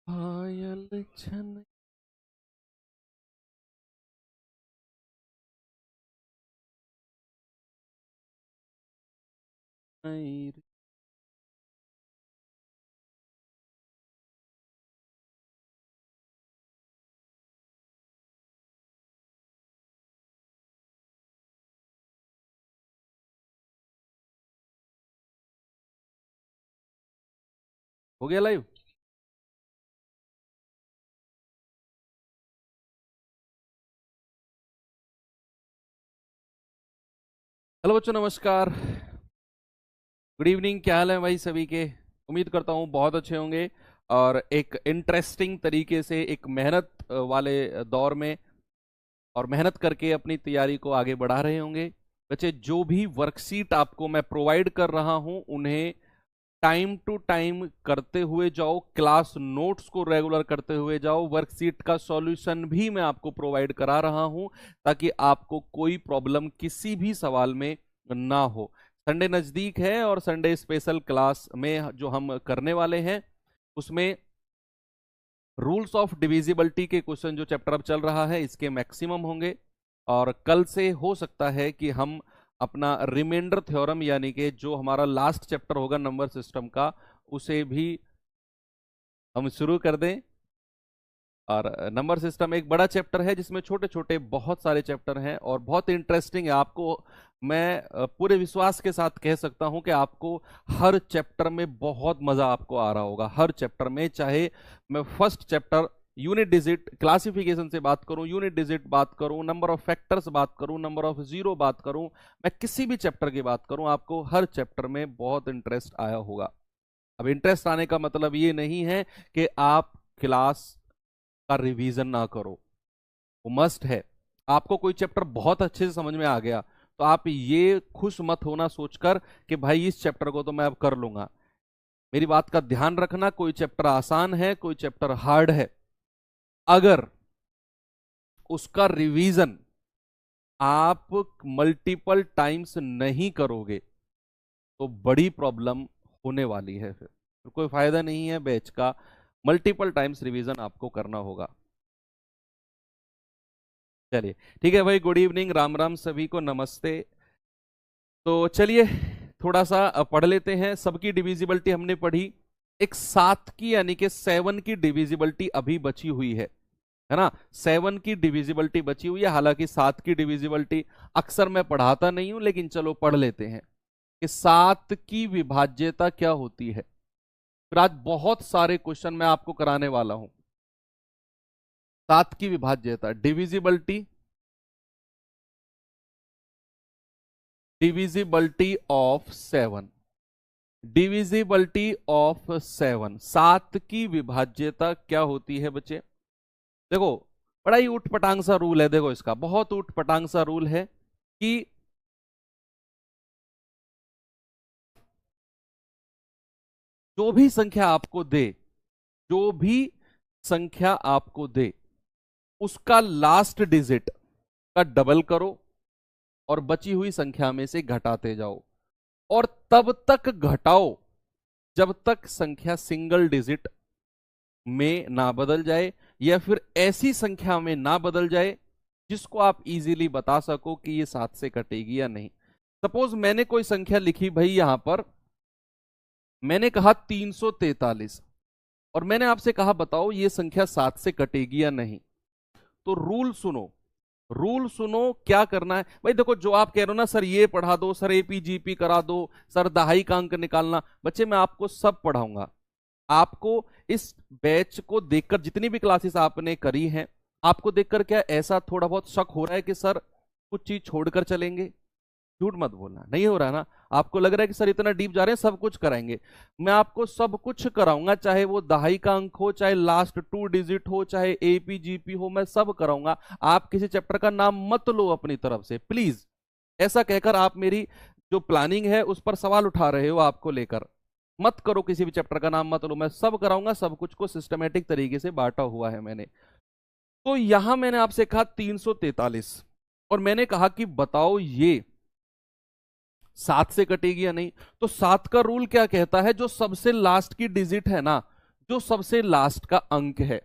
पायल छन हो गया लाइव। हेलो बच्चों, नमस्कार, गुड इवनिंग। क्या हाल है भाई सभी के? उम्मीद करता हूँ बहुत अच्छे होंगे और एक इंटरेस्टिंग तरीके से एक मेहनत वाले दौर में और मेहनत करके अपनी तैयारी को आगे बढ़ा रहे होंगे। बच्चे, जो भी वर्कशीट आपको मैं प्रोवाइड कर रहा हूँ उन्हें टाइम टू टाइम करते हुए जाओ, क्लास नोट्स को रेगुलर करते हुए जाओ। वर्कशीट का सॉल्यूशन भी मैं आपको प्रोवाइड करा रहा हूं ताकि आपको कोई प्रॉब्लम किसी भी सवाल में ना हो। संडे नज़दीक है और संडे स्पेशल क्लास में जो हम करने वाले हैं उसमें रूल्स ऑफ डिविजिबिलिटी के क्वेश्चन जो चैप्टर अब चल रहा है इसके मैक्सिमम होंगे। और कल से हो सकता है कि हम अपना रिमाइंडर थ्योरम यानी कि जो हमारा लास्ट चैप्टर होगा नंबर सिस्टम का उसे भी हम शुरू कर दें। और नंबर सिस्टम एक बड़ा चैप्टर है जिसमें छोटे छोटे बहुत सारे चैप्टर हैं और बहुत इंटरेस्टिंग है। आपको मैं पूरे विश्वास के साथ कह सकता हूं कि आपको हर चैप्टर में बहुत मजा आपको आ रहा होगा। हर चैप्टर में, चाहे मैं first chapter unit digit classification से बात करूं, यूनिट डिजिट बात करूं, नंबर ऑफ फैक्टर्स बात करूं, नंबर ऑफ जीरो बात करूं, मैं किसी भी चैप्टर की बात करूं, आपको हर चैप्टर में बहुत इंटरेस्ट आया होगा। अब इंटरेस्ट आने का मतलब ये नहीं है कि आप क्लास का रिवीजन ना करो, वो मस्ट है। आपको कोई चैप्टर बहुत अच्छे से समझ में आ गया तो आप ये खुश मत होना सोचकर कि भाई इस चैप्टर को तो मैं अब कर लूंगा। मेरी बात का ध्यान रखना, कोई चैप्टर आसान है, कोई चैप्टर हार्ड है। अगर उसका रिवीजन आप मल्टीपल टाइम्स नहीं करोगे तो बड़ी प्रॉब्लम होने वाली है। फिर कोई फायदा नहीं है बैच का। मल्टीपल टाइम्स रिवीजन आपको करना होगा। चलिए ठीक है भाई, गुड इवनिंग, राम राम, सभी को नमस्ते। तो चलिए थोड़ा सा पढ़ लेते हैं। सबकी डिविजिबिलिटी हमने पढ़ी। एक सात की यानी कि 7 की डिविजिबिलिटी अभी बची हुई है ना। 7 की डिविजिबिलिटी बची हुई है, हालांकि 7 की डिविजिबिलिटी अक्सर मैं पढ़ाता नहीं हूं, लेकिन चलो पढ़ लेते हैं कि 7 की विभाज्यता क्या होती है। फिर आज बहुत सारे क्वेश्चन मैं आपको कराने वाला हूं। 7 की विभाज्यता, divisibility, divisibility of 7, divisibility of 7, 7 की विभाज्यता क्या होती है बच्चे? देखो, बड़ा ही ऊट पटांग सा रूल है। देखो, इसका बहुत ऊट पटांग सा रूल है कि जो भी संख्या आपको दे, जो भी संख्या आपको दे, उसका लास्ट डिजिट का डबल करो और बची हुई संख्या में से घटाते जाओ और तब तक घटाओ जब तक संख्या सिंगल डिजिट में ना बदल जाए या फिर ऐसी संख्या में ना बदल जाए जिसको आप इजीली बता सको कि ये 7 से कटेगी या नहीं। सपोज मैंने कोई संख्या लिखी भाई, यहां पर मैंने कहा 343 और मैंने आपसे कहा बताओ ये संख्या 7 से कटेगी या नहीं। तो रूल सुनो, रूल सुनो, क्या करना है भाई। देखो, जो आप कह रहे हो ना सर ये पढ़ा दो, सर एपीजीपी करा दो, सर दहाई का अंक निकालना, बच्चे मैं आपको सब पढ़ाऊंगा। आपको इस बैच को देखकर, जितनी भी क्लासेस आपने करी हैं, आपको देखकर क्या ऐसा थोड़ा बहुत शक हो रहा है कि सर कुछ चीज छोड़कर चलेंगे? झूठ मत बोलना, नहीं हो रहा है ना। आपको लग रहा है कि सर इतना डीप जा रहे हैं, सब कुछ कराएंगे। मैं आपको सब कुछ कराऊंगा, चाहे वो दहाई का अंक हो, चाहे लास्ट 2 डिजिट हो, चाहे एपीजीपी हो, मैं सब कराऊंगा। आप किसी चैप्टर का नाम मत लो अपनी तरफ से प्लीज। ऐसा कहकर आप मेरी जो प्लानिंग है उस पर सवाल उठा रहे हो, आपको लेकर मत करो। किसी भी चैप्टर का नाम मत लो, मैं सब कराऊंगा। सब कुछ को सिस्टमेटिक तरीके से बांटा हुआ है मैंने। तो यहां मैंने आपसे कहा 343 और मैंने कहा कि बताओ ये 7 से कटेगी या नहीं। तो 7 का रूल क्या कहता है, जो सबसे लास्ट की डिजिट है ना, जो सबसे लास्ट का अंक है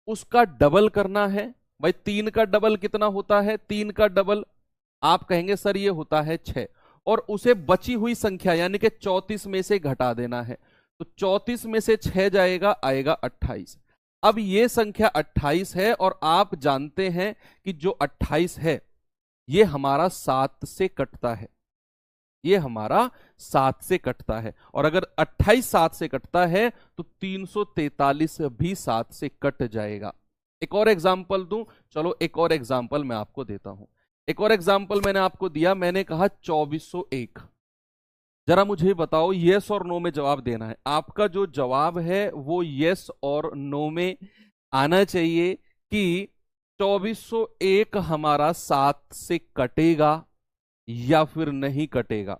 उसका डबल करना है। भाई 3 का डबल कितना होता है? 3 का डबल आप कहेंगे सर ये होता है 6, और उसे बची हुई संख्या यानी कि 34 में से घटा देना है। तो 34 में से 6 जाएगा, आएगा 28। अब ये संख्या 28 है और आप जानते हैं कि जो 28 है ये हमारा 7 से कटता है, ये हमारा 7 से कटता है। और अगर 28 7 से कटता है तो 343 भी 7 से कट जाएगा। एक और एग्जाम्पल दूं? चलो एक और एग्जाम्पल मैं आपको देता हूं। एक और एग्जाम्पल मैंने आपको दिया, मैंने कहा 2401। जरा मुझे बताओ, यस और नो में जवाब देना है। आपका जो जवाब है वो यस और नो में आना चाहिए कि 2401 हमारा 7 से कटेगा या फिर नहीं कटेगा।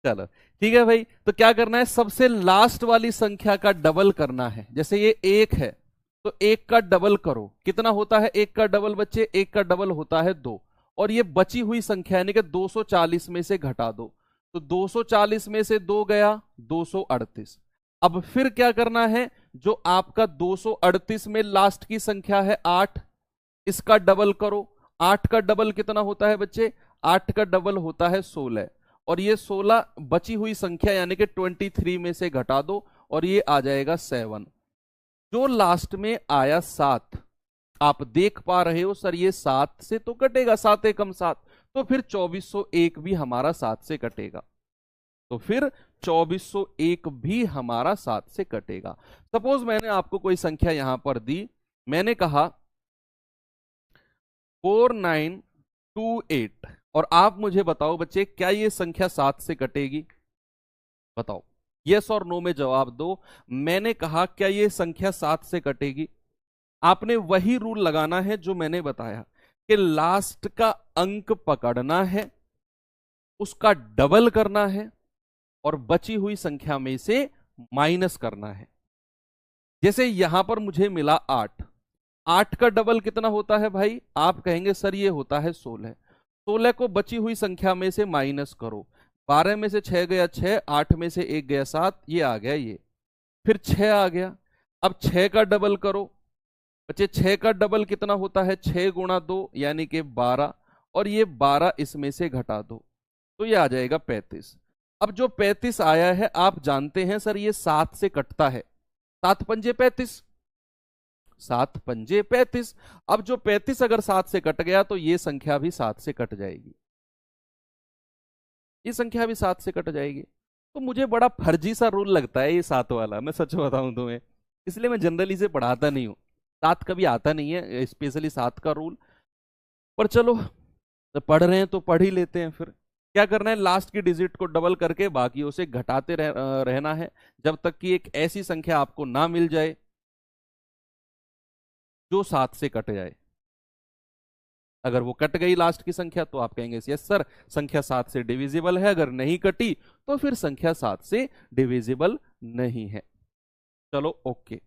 चलो ठीक है भाई, तो क्या करना है, सबसे लास्ट वाली संख्या का डबल करना है। जैसे ये 1 है तो 1 का डबल करो, कितना होता है 1 का डबल बच्चे? 1 का डबल होता है 2। और ये बची हुई संख्या यानी कि 240 में से घटा दो, तो 240 में से 2 गया 238। अब फिर क्या करना है, जो आपका 238 में लास्ट की संख्या है 8, इसका डबल करो। 8 का डबल कितना होता है बच्चे? 8 का डबल होता है 16। और ये 16 बची हुई संख्या यानी कि 23 में से घटा दो और ये आ जाएगा 7। जो लास्ट में आया 7, आप देख पा रहे हो सर ये 7 से तो कटेगा, 7 एकम 7, तो फिर 2401 भी हमारा 7 से कटेगा। तो फिर 2401 भी हमारा 7 से कटेगा। सपोज मैंने आपको कोई संख्या यहां पर दी, मैंने कहा 4928, और आप मुझे बताओ बच्चे क्या ये संख्या 7 से कटेगी? बताओ, यस और नो में जवाब दो। मैंने कहा क्या ये संख्या 7 से कटेगी? आपने वही रूल लगाना है जो मैंने बताया कि लास्ट का अंक पकड़ना है, उसका डबल करना है और बची हुई संख्या में से माइनस करना है। जैसे यहां पर मुझे मिला 8, 8 का डबल कितना होता है भाई? आप कहेंगे सर ये होता है 16। 16 को बची हुई संख्या में से माइनस करो, 12 में से 6 गया 6, 8 में से 1 गया 7, ये आ गया ये, फिर 6 आ गया। अब 6 का डबल करो बच्चे, 6 का डबल कितना होता है? 6 गुणा 2 यानी कि 12, और ये 12 इसमें से घटा दो तो ये आ जाएगा 35। अब जो 35 आया है आप जानते हैं सर ये 7 से कटता है, 7 पंजे 35, 7 पंजे 35। अब जो 35 अगर 7 से कट गया तो ये संख्या भी 7 से कट जाएगी, ये संख्या भी 7 से कट जाएगी। तो मुझे बड़ा फर्जी सा रूल लगता है ये 7 वाला, मैं सच बताऊं तुम्हें, इसलिए मैं जनरली से पढ़ाता नहीं हूँ। 7 कभी आता नहीं है स्पेशली 7 का रूल, पर चलो तो पढ़ रहे हैं तो पढ़ ही लेते हैं। फिर क्या करना है, लास्ट की डिजिट को डबल करके बाकियों से घटाते रहना है जब तक कि एक ऐसी संख्या आपको ना मिल जाए जो 7 से कट जाए। अगर वो कट गई लास्ट की संख्या तो आप कहेंगे यस सर संख्या 7 से डिविजिबल है, अगर नहीं कटी तो फिर संख्या 7 से डिविजिबल नहीं है। चलो ओके,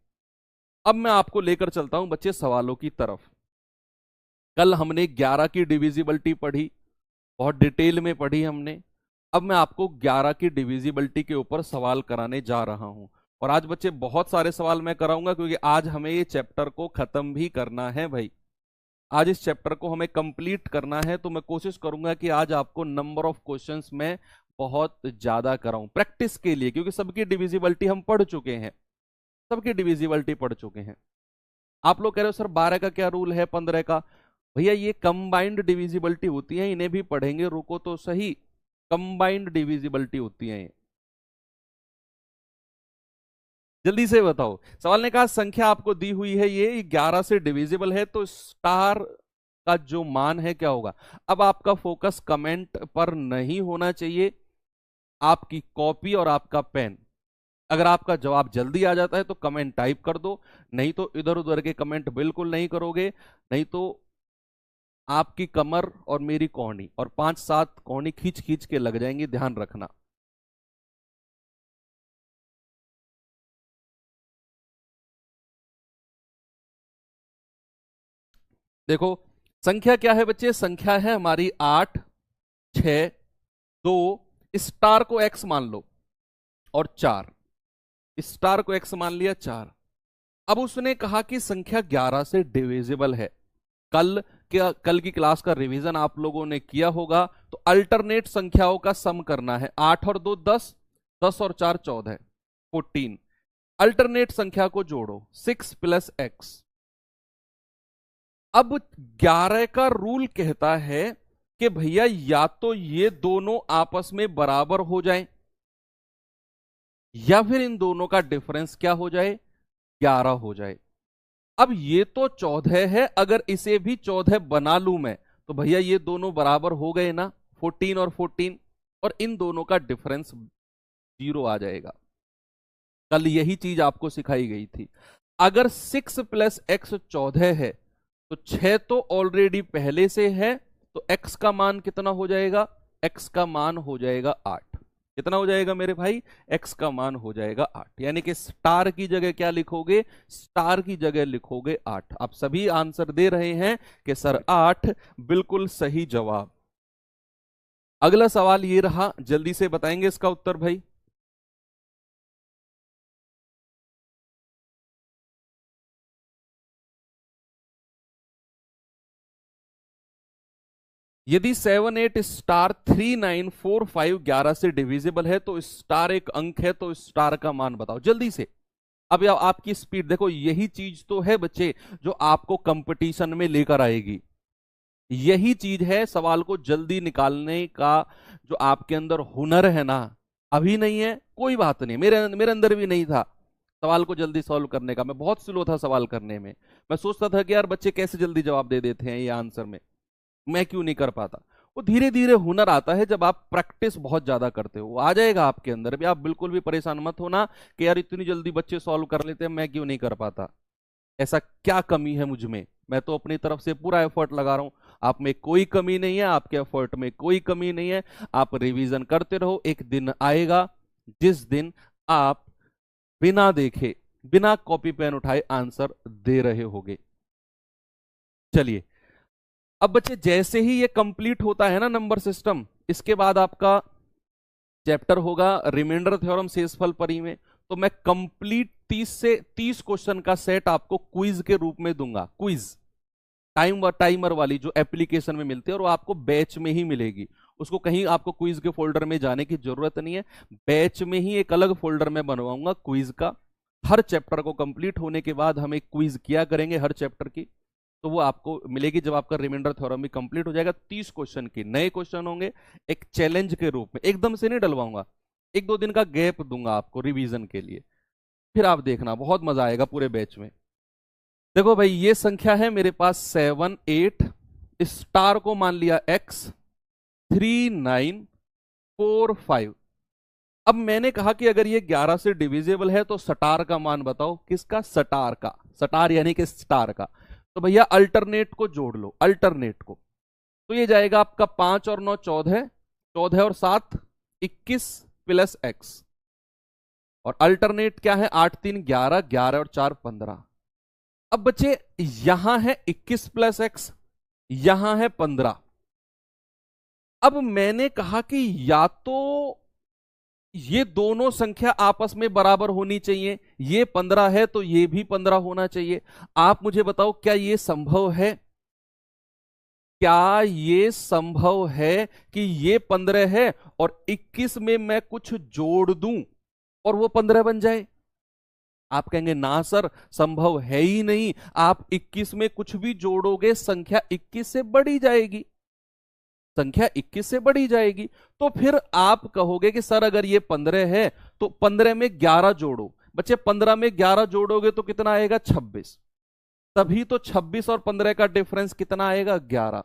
अब मैं आपको लेकर चलता हूं बच्चे सवालों की तरफ। कल हमने 11 की डिविजिबिलिटी पढ़ी, बहुत डिटेल में पढ़ी हमने। अब मैं आपको 11 की डिविजिबिलिटी के ऊपर सवाल कराने जा रहा हूं, और आज बच्चे बहुत सारे सवाल मैं कराऊंगा क्योंकि आज हमें ये चैप्टर को खत्म भी करना है भाई। आज इस चैप्टर को हमें कंप्लीट करना है, तो मैं कोशिश करूंगा कि आज आपको नंबर ऑफ क्वेश्चंस में बहुत ज्यादा कराऊं प्रैक्टिस के लिए, क्योंकि सबकी डिविजिबिलिटी हम पढ़ चुके हैं, सबकी डिविजिबिलिटी पढ़ चुके हैं। आप लोग कह रहे हो सर 12 का क्या रूल है, 15 का? भैया ये कंबाइंड डिविजिबिलिटी होती है, इन्हें भी पढ़ेंगे, रुको तो सही। कंबाइंड डिविजिबिलिटी होती है ये। जल्दी से बताओ, सवाल ने कहा संख्या आपको दी हुई है ये 11 से डिविजिबल है, तो स्टार का जो मान है क्या होगा? अब आपका फोकस कमेंट पर नहीं होना चाहिए, आपकी कॉपी और आपका पेन। अगर आपका जवाब जल्दी आ जाता है तो कमेंट टाइप कर दो, नहीं तो इधर उधर के कमेंट बिल्कुल नहीं करोगे, नहीं तो आपकी कमर और मेरी कोहनी और 5-7 कोहनी खींच खींच के लग जाएंगी, ध्यान रखना। देखो संख्या क्या है बच्चे, संख्या है हमारी 8, 6, 2, स्टार को x मान लो, और 4, स्टार को x मान लिया 4। अब उसने कहा कि संख्या 11 से डिविजिबल है। कल की क्लास का रिवीजन आप लोगों ने किया होगा, तो अल्टरनेट संख्याओं का सम करना है। 8 और 2 10, 10 और 4 14, 14। अल्टरनेट संख्या को जोड़ो, 6 प्लस x। अब 11 का रूल कहता है कि भैया या तो ये दोनों आपस में बराबर हो जाए, या फिर इन दोनों का डिफरेंस क्या हो जाए, 11 हो जाए। अब ये तो 14 है, अगर इसे भी 14 बना लूं मैं, तो भैया ये दोनों बराबर हो गए ना, 14 और 14, और इन दोनों का डिफरेंस 0 आ जाएगा। कल यही चीज आपको सिखाई गई थी। अगर 6 प्लस एक्स 14 है, तो 6 तो ऑलरेडी पहले से है, तो x का मान कितना हो जाएगा, x का मान हो जाएगा 8। कितना हो जाएगा मेरे भाई, x का मान हो जाएगा 8। यानी कि स्टार की जगह क्या लिखोगे, स्टार की जगह लिखोगे 8। आप सभी आंसर दे रहे हैं कि सर 8 बिल्कुल सही जवाब। अगला सवाल ये रहा, जल्दी से बताएंगे इसका उत्तर भाई। यदि 7 8 स्टार 3 9 4 5 11 से डिविजिबल है, तो स्टार एक अंक है, तो स्टार का मान बताओ जल्दी से। अब या आपकी स्पीड देखो, यही चीज तो है बच्चे जो आपको कंपटीशन में लेकर आएगी। यही चीज है सवाल को जल्दी निकालने का, जो आपके अंदर हुनर है ना, अभी नहीं है कोई बात नहीं, मेरे मेरे अंदर भी नहीं था सवाल को जल्दी सॉल्व करने का। मैं बहुत स्लो था सवाल करने में। मैं सोचता था कि यार बच्चे कैसे जल्दी जवाब दे देते हैं ये आंसर में, मैं क्यों नहीं कर पाता। वो धीरे धीरे हुनर आता है जब आप प्रैक्टिस बहुत ज्यादा करते हो, वो आ जाएगा आपके अंदर भी। आप बिल्कुल भी परेशान मत होना कि यार इतनी जल्दी बच्चे सॉल्व कर लेते हैं, मैं क्यों नहीं कर पाता। ऐसा क्या कमी है मुझ में, मैं तो अपनी तरफ से पूरा एफर्ट लगा रहा हूं। आप में कोई कमी नहीं है, आपके एफर्ट में कोई कमी नहीं है। आप रिवीजन करते रहो, एक दिन आएगा जिस दिन आप बिना देखे, बिना कॉपी पेन उठाए आंसर दे रहे होगे। चलिए, अब बच्चे जैसे ही ये कंप्लीट होता है ना नंबर सिस्टम, इसके बाद आपका चैप्टर होगा रिमाइंडर थ्योरम शेषफल परिमेय। तो मैं कंप्लीट 30 से 30 क्वेश्चन का सेट आपको क्विज के रूप में दूंगा। क्विज टाइमर वाली जो एप्लीकेशन में मिलती है, और वो आपको बैच में ही मिलेगी। उसको कहीं आपको क्विज के फोल्डर में जाने की जरूरत नहीं है, बैच में ही एक अलग फोल्डर में बनवाऊंगा क्विज का। हर चैप्टर को कंप्लीट होने के बाद हम एक क्विज किया करेंगे हर चैप्टर की, तो वो आपको मिलेगी जब आपका रिमाइंडर थ्योरम भी कंप्लीट हो जाएगा। 30 क्वेश्चन की नए क्वेश्चन होंगे, एक चैलेंज के रूप में, एकदम से नहीं डलवाऊंगा, 1-2 दिन का गैप दूंगा आपको रिवीजन के लिए। फिर आप देखना बहुत मजा आएगा पूरे बैच में। देखो भाई, ये संख्या है मेरे पास 7 8, स्टार को मान लिया x, 3 9 4 5। अब मैंने कहा कि अगर ये 11 से डिविजिबल है, तो स्टार का मान बताओ। किसका, स्टार का, स्टार यानी कि स्टार का। तो भैया अल्टरनेट को जोड़ लो, अल्टरनेट को। तो ये जाएगा आपका 5 और 9 14, 14 और 7 21 प्लस x। और अल्टरनेट क्या है, 8 3 11, 11 और 4 15। अब बच्चे यहां है 21 प्लस x, यहां है 15। अब मैंने कहा कि या तो ये दोनों संख्या आपस में बराबर होनी चाहिए, ये 15 है तो ये भी 15 होना चाहिए। आप मुझे बताओ क्या ये संभव है, क्या ये संभव है कि ये 15 है और 21 में मैं कुछ जोड़ दूं और वो 15 बन जाए। आप कहेंगे ना सर, संभव है ही नहीं। आप 21 में कुछ भी जोड़ोगे, संख्या 21 से बढ़ी जाएगी, संख्या 21 से बढ़ी जाएगी। तो फिर आप कहोगे कि सर अगर ये 15 है तो 15 में 11 जोड़ो। बच्चे 15 में 11 जोड़ोगे तो कितना आएगा, 26। तभी तो 26 और 15 का डिफरेंस कितना आएगा, 11।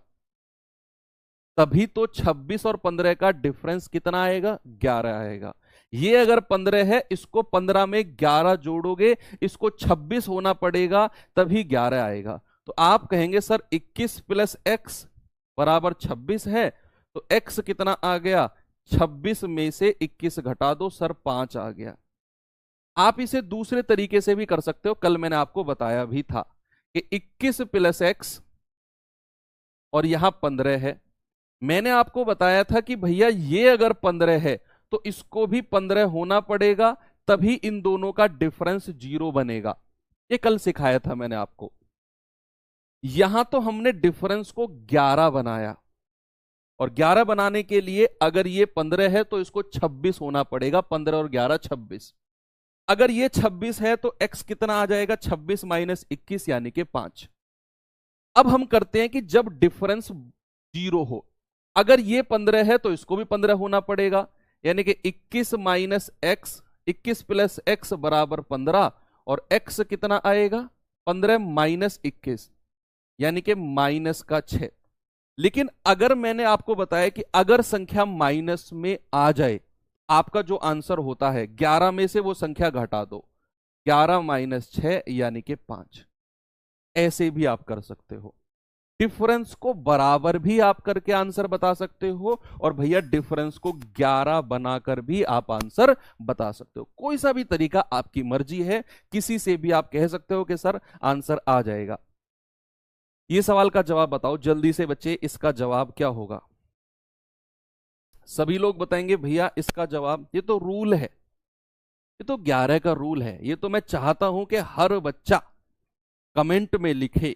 तभी तो 26 और 15 का डिफरेंस कितना आएगा, 11 आएगा। ये अगर 15 है, इसको 15 में 11 जोड़ोगे, इसको 26 होना पड़ेगा, तभी 11 आएगा। तो आप कहेंगे सर 21 प्लस एक्स बराबर 26 है, तो x कितना आ गया, 26 में से 21 घटा दो सर 5 आ गया। आप इसे दूसरे तरीके से भी कर सकते हो, कल मैंने आपको बताया भी था कि 21 प्लस एक्स और यहां 15 है, मैंने आपको बताया था कि भैया ये अगर 15 है तो इसको भी 15 होना पड़ेगा, तभी इन दोनों का डिफरेंस 0 बनेगा। ये कल सिखाया था मैंने आपको। यहां तो हमने डिफरेंस को 11 बनाया, और 11 बनाने के लिए अगर ये 15 है तो इसको 26 होना पड़ेगा। 15 और 11 26। अगर ये 26 है तो x कितना आ जाएगा, 26 माइनस 21 यानी कि 5। अब हम करते हैं कि जब डिफरेंस 0 हो, अगर ये 15 है तो इसको भी 15 होना पड़ेगा, यानी कि 21 माइनस एक्स, 21 प्लस एक्स बराबर 15, और x कितना आएगा, 15 माइनस 21 यानी कि माइनस का 6। लेकिन अगर मैंने आपको बताया कि अगर संख्या माइनस में आ जाए, आपका जो आंसर होता है 11 में से वो संख्या घटा दो, 11 माइनस 6 यानी कि 5। ऐसे भी आप कर सकते हो। डिफरेंस को बराबर भी आप करके आंसर बता सकते हो, और भैया डिफरेंस को 11 बनाकर भी आप आंसर बता सकते हो। कोई सा भी तरीका आपकी मर्जी है, किसी से भी आप कह सकते हो कि सर आंसर आ जाएगा। ये सवाल का जवाब बताओ जल्दी से बच्चे, इसका जवाब क्या होगा? सभी लोग बताएंगे भैया इसका जवाब, ये तो रूल है, ये तो 11 का रूल है। ये तो मैं चाहता हूं कि हर बच्चा कमेंट में लिखे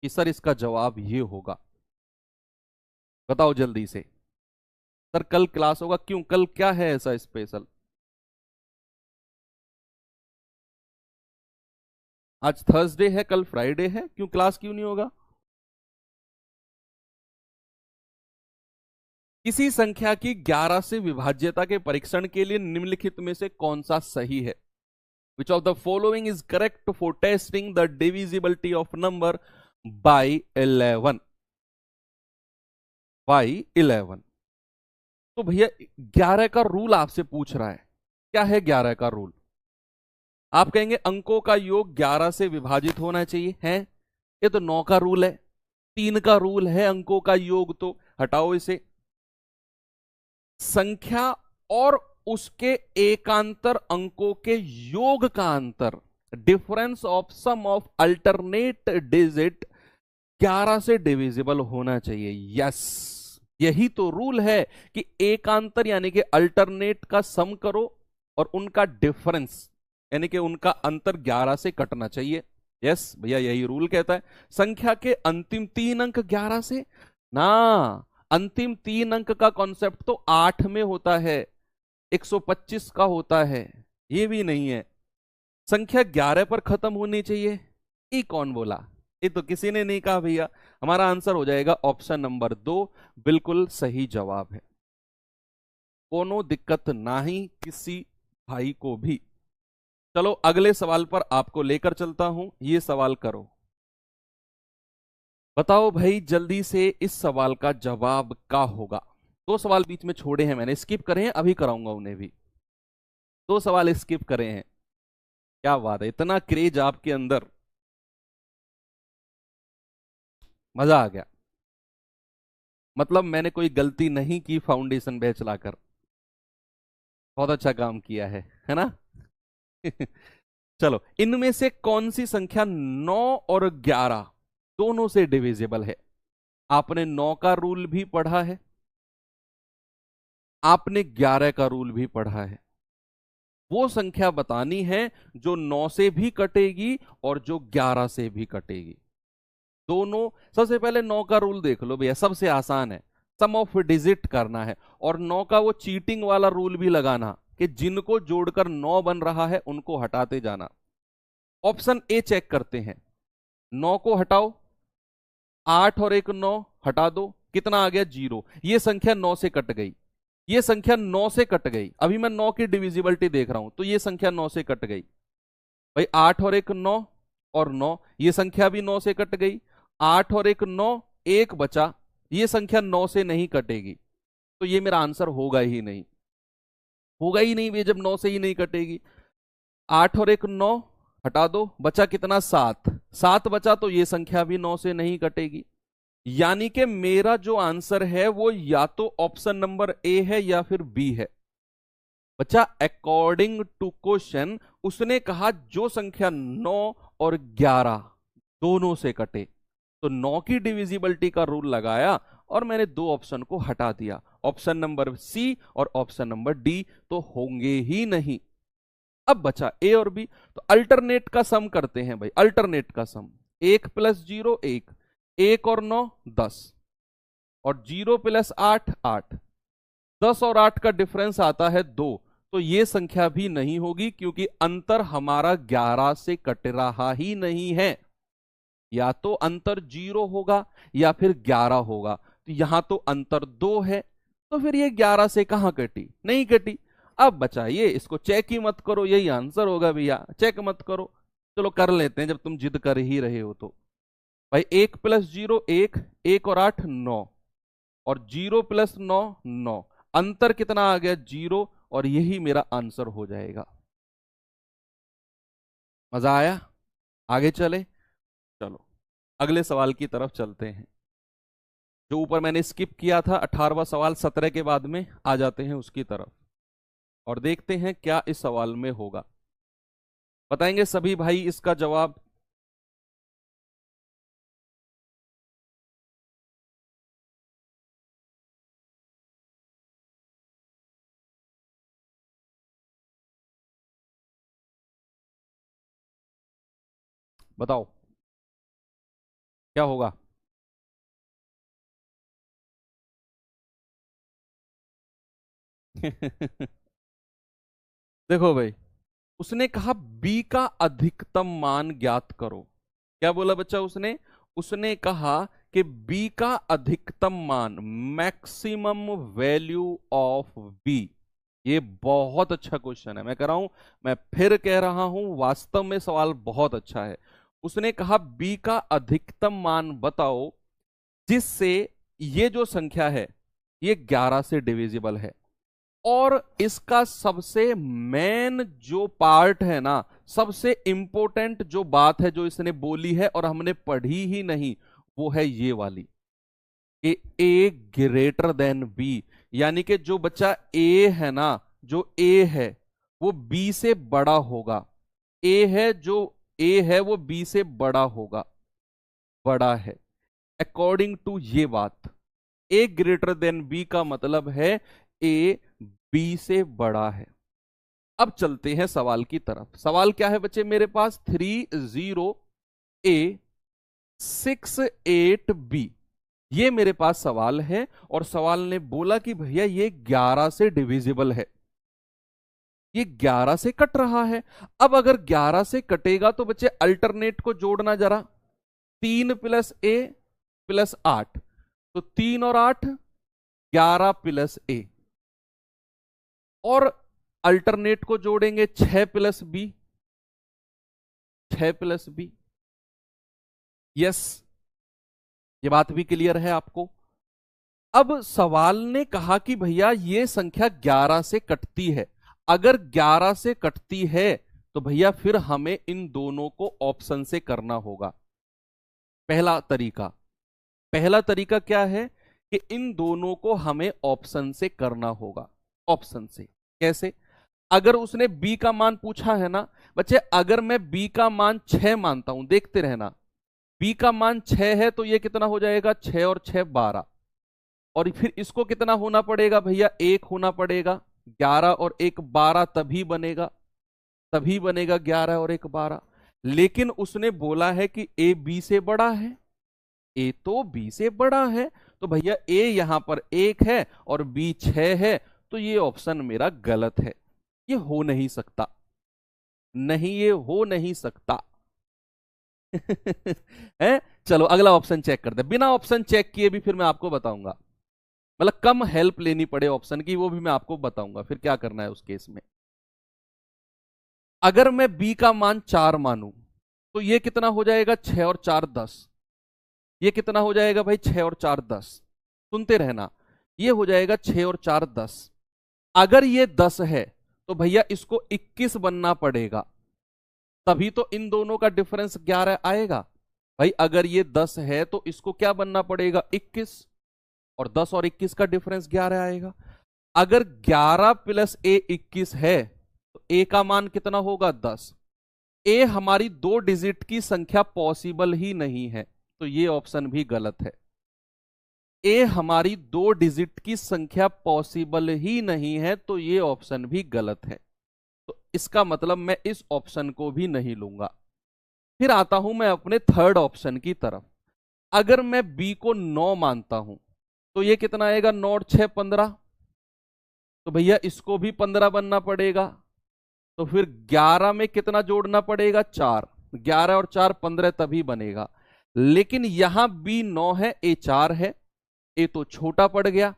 कि सर इसका जवाब ये होगा। बताओ जल्दी से। सर कल क्लास होगा, क्यों, कल क्या है ऐसा स्पेशल? आज थर्सडे है, कल फ्राइडे है, क्यों क्लास क्यों नहीं होगा? किसी संख्या की 11 से विभाज्यता के परीक्षण के लिए निम्नलिखित में से कौन सा सही है? Which of the following is correct for testing the divisibility of number by 11? by 11। तो भैया 11 का रूल आपसे पूछ रहा है, क्या है 11 का रूल? आप कहेंगे अंकों का योग 11 से विभाजित होना चाहिए, है ये तो 9 का रूल है, 3 का रूल है अंकों का योग, तो हटाओ इसे। संख्या और उसके एकांतर अंकों के योग का अंतर, difference of sum of alternate digit 11 से डिविजिबल होना चाहिए। यस, यही तो रूल है कि एकांतर यानी कि अल्टरनेट का सम करो और उनका डिफरेंस यानी कि उनका अंतर 11 से कटना चाहिए। यस भैया, यही रूल कहता है। संख्या के अंतिम 3 अंक 11 से ना, अंतिम 3 अंक का कॉन्सेप्ट तो 8 में होता है, 125 का होता है, ये भी नहीं है। संख्या 11 पर खत्म होनी चाहिए, ये कौन बोला? ये तो किसी ने नहीं कहा भैया। हमारा आंसर हो जाएगा ऑप्शन नंबर 2, बिल्कुल सही जवाब है। कोनो दिक्कत ना ही किसी भाई को भी। चलो अगले सवाल पर आपको लेकर चलता हूं, ये सवाल करो। बताओ भाई जल्दी से, इस सवाल का जवाब क्या होगा? 2 सवाल बीच में छोड़े हैं मैंने, स्किप करे हैं, अभी कराऊंगा उन्हें भी। 2 सवाल स्किप करे हैं। क्या बात है, इतना क्रेज आपके अंदर, मजा आ गया। मतलब मैंने कोई गलती नहीं की फाउंडेशन बैच लाकर, बहुत अच्छा काम किया है ना? चलो, इनमें से कौन सी संख्या 9 और 11 दोनों से डिविजिबल है? आपने 9 का रूल भी पढ़ा है, आपने 11 का रूल भी पढ़ा है। वो संख्या बतानी है जो 9 से भी कटेगी और जो 11 से भी कटेगी। दोनों, सबसे पहले 9 का रूल देख लो भैया, सबसे आसान है, सम ऑफ डिजिट करना है। और 9 का वो चीटिंग वाला रूल भी लगाना कि जिनको जोड़कर 9 बन रहा है उनको हटाते जाना। ऑप्शन ए चेक करते हैं, 9 को हटाओ, 8 और 1 9, हटा दो, कितना आ गया 0। ये संख्या 9 से कट गई, ये संख्या 9 से कट गई। अभी मैं 9 की डिविजिबिलिटी देख रहा हूं तो ये संख्या 9 से कट गई भाई। 8 और 1 9 और 9, ये संख्या भी 9 से कट गई। 8 और 1 9, 1 बचा, ये संख्या 9 से नहीं कटेगी, तो ये मेरा आंसर होगा ही नहीं, होगा ही नहीं भैया जब 9 से ही नहीं कटेगी। 8 और 1 9, हटा दो, बचा कितना 7, 7 बचा, तो ये संख्या भी 9 से नहीं कटेगी। यानी कि मेरा जो आंसर है वो या तो ऑप्शन नंबर ए है या फिर बी है। बच्चा अकॉर्डिंग टू क्वेश्चन उसने कहा जो संख्या 9 और 11 दोनों से कटे, तो 9 की डिविजिबिलिटी का रूल लगाया और मैंने दो ऑप्शन को हटा दिया, ऑप्शन नंबर सी और ऑप्शन नंबर डी तो होंगे ही नहीं। अब बचा ए और बी, तो अल्टरनेट का सम करते हैं भाई, अल्टरनेट का सम। 1 + 0 1, 1 और 9 10, और 0 + 8 8, 10 और 8 का डिफरेंस आता है 2, तो ये संख्या भी नहीं होगी क्योंकि अंतर हमारा 11 से कट रहा ही नहीं है। या तो अंतर 0 होगा या फिर 11 होगा, तो यहां तो अंतर 2 है, तो फिर ये 11 से कहां कटी, नहीं कटी। अब बचाइए, इसको चेक ही मत करो, यही आंसर होगा भैया, चेक मत करो। चलो कर लेते हैं जब तुम जिद कर ही रहे हो तो। भाई 1 + 0 1, 1 और 8 9, और 0 + 9 9, अंतर कितना आ गया 0, और यही मेरा आंसर हो जाएगा। मजा आया? आगे चले, चलो अगले सवाल की तरफ चलते हैं। जो ऊपर मैंने स्किप किया था 18वां सवाल 17 के बाद में, आ जाते हैं उसकी तरफ और देखते हैं क्या इस सवाल में होगा। बताएंगे सभी भाई इसका जवाब? बताओ क्या होगा। देखो भाई, उसने कहा बी का अधिकतम मान ज्ञात करो। क्या बोला बच्चा उसने? उसने कहा कि बी का अधिकतम मान, मैक्सिमम वैल्यू ऑफ बी। ये बहुत अच्छा क्वेश्चन है, मैं कह रहा हूं, मैं फिर कह रहा हूं, वास्तव में सवाल बहुत अच्छा है। उसने कहा बी का अधिकतम मान बताओ जिससे ये जो संख्या है ये 11 से डिविजिबल है, और इसका सबसे मेन जो पार्ट है ना, सबसे इंपॉर्टेंट जो बात है जो इसने बोली है और हमने पढ़ी ही नहीं, वो है ये वाली, कि ए ग्रेटर देन बी। यानी कि जो बच्चा ए है ना, जो ए है वो बी से बड़ा होगा। ए है जो ए है वो बी से बड़ा होगा, बड़ा है, अकॉर्डिंग टू ये बात। ए ग्रेटर देन बी का मतलब है ए बी से बड़ा है। अब चलते हैं सवाल की तरफ। सवाल क्या है बच्चे मेरे पास? 30A68B, ये मेरे पास सवाल है, और सवाल ने बोला कि भैया ये 11 से डिविजिबल है, ये 11 से कट रहा है। अब अगर 11 से कटेगा तो बच्चे अल्टरनेट को जोड़ना जरा, 3 + A + 8, तो 3 और 8 11 + A, और अल्टरनेट को जोड़ेंगे 6 + B, 6 + B। यस, ये बात भी क्लियर है आपको? अब सवाल ने कहा कि भैया ये संख्या 11 से कटती है, अगर 11 से कटती है तो भैया फिर हमें इन दोनों को ऑप्शन से करना होगा। पहला तरीका, पहला तरीका क्या है कि इन दोनों को हमें ऑप्शन से करना होगा। ऑप्शन से कैसे? अगर उसने b का मान पूछा है ना बच्चे, अगर मैं b का मान 6 मानता हूं, देखते रहना, b का मान 6 है तो ये कितना हो जाएगा, 6 और 6 12, और फिर इसको कितना होना पड़ेगा भैया, 1 होना पड़ेगा, 11 और 1 12, तभी बनेगा, तभी बनेगा 11 और 1 12। लेकिन उसने बोला है कि a b से बड़ा है, a तो b से बड़ा है, तो भैया a यहां पर 1 है और b 6 है, तो ये ऑप्शन मेरा गलत है, ये हो नहीं सकता, नहीं ये हो नहीं सकता। है? चलो अगला ऑप्शन चेक करते हैं, बिना ऑप्शन चेक किए भी फिर मैं आपको बताऊंगा, मतलब कम हेल्प लेनी पड़े ऑप्शन की, वो भी मैं आपको बताऊंगा फिर क्या करना है उस केस में। अगर मैं b का मान 4 मानूं तो ये कितना हो जाएगा, 6 और 4 10, ये कितना हो जाएगा भाई, 6 और 4 10, सुनते रहना, ये हो जाएगा 6 और 4 10। अगर ये 10 है तो भैया इसको 21 बनना पड़ेगा, तभी तो इन दोनों का डिफरेंस 11 आएगा। भाई अगर ये 10 है तो इसको क्या बनना पड़ेगा, 21, और 10 और 21 का डिफरेंस 11 आएगा। अगर 11 + A 21 है तो A का मान कितना होगा, 10। A हमारी 2 डिजिट की संख्या पॉसिबल ही नहीं है, तो ये ऑप्शन भी गलत है। ए हमारी 2 डिजिट की संख्या पॉसिबल ही नहीं है, तो ये ऑप्शन भी गलत है। तो इसका मतलब मैं इस ऑप्शन को भी नहीं लूंगा। फिर आता हूं मैं अपने थर्ड ऑप्शन की तरफ। अगर मैं बी को 9 मानता हूं तो ये कितना आएगा, 9 और 6 15। तो भैया इसको भी 15 बनना पड़ेगा। तो फिर 11 में कितना जोड़ना पड़ेगा, 4। 11 और 4 15 तभी बनेगा। लेकिन यहां बी 9 है, ए 4 है, ए तो छोटा पड़ गया,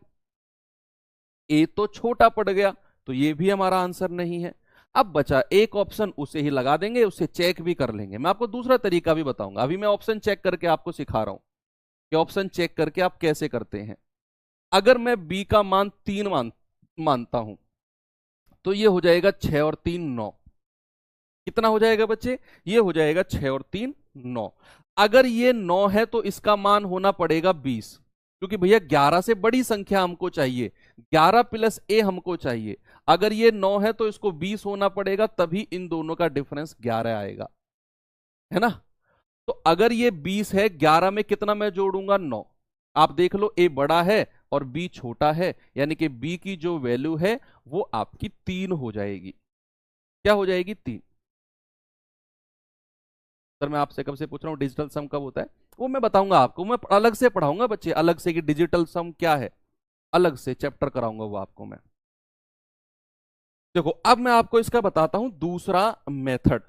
ए तो छोटा पड़ गया, तो ये भी हमारा आंसर नहीं है। अब बचा एक ऑप्शन, उसे ही लगा देंगे, उसे चेक भी कर लेंगे। मैं आपको दूसरा तरीका भी बताऊंगा। अभी मैं ऑप्शन चेक करके आपको सिखा रहा हूं कि ऑप्शन चेक करके आप कैसे करते हैं। अगर मैं बी का मान 3 मानता हूं तो ये हो जाएगा 6 और 3 9। कितना हो जाएगा बच्चे, ये हो जाएगा 6 और 3 9। अगर ये 9 है तो इसका मान होना पड़ेगा 20, क्योंकि भैया 11 से बड़ी संख्या हमको चाहिए, 11 प्लस ए हमको चाहिए। अगर ये 9 है तो इसको 20 होना पड़ेगा, तभी इन दोनों का डिफरेंस 11 आएगा, है ना। तो अगर ये 20 है, 11 में कितना मैं जोड़ूंगा, 9। आप देख लो, ए बड़ा है और बी छोटा है, यानी कि बी की जो वैल्यू है वो आपकी 3 हो जाएगी। क्या हो जाएगी, 3। सर मैं आपसे कब से पूछ रहा हूँ डिजिटल सम कब होता है, वो मैं बताऊंगा आपको, मैं अलग से पढ़ाऊंगा बच्चे, अलग से कि डिजिटल सम क्या है, अलग से चैप्टर कराऊंगा वो आपको मैं। देखो अब मैं आपको इसका बताता हूं दूसरा मेथड।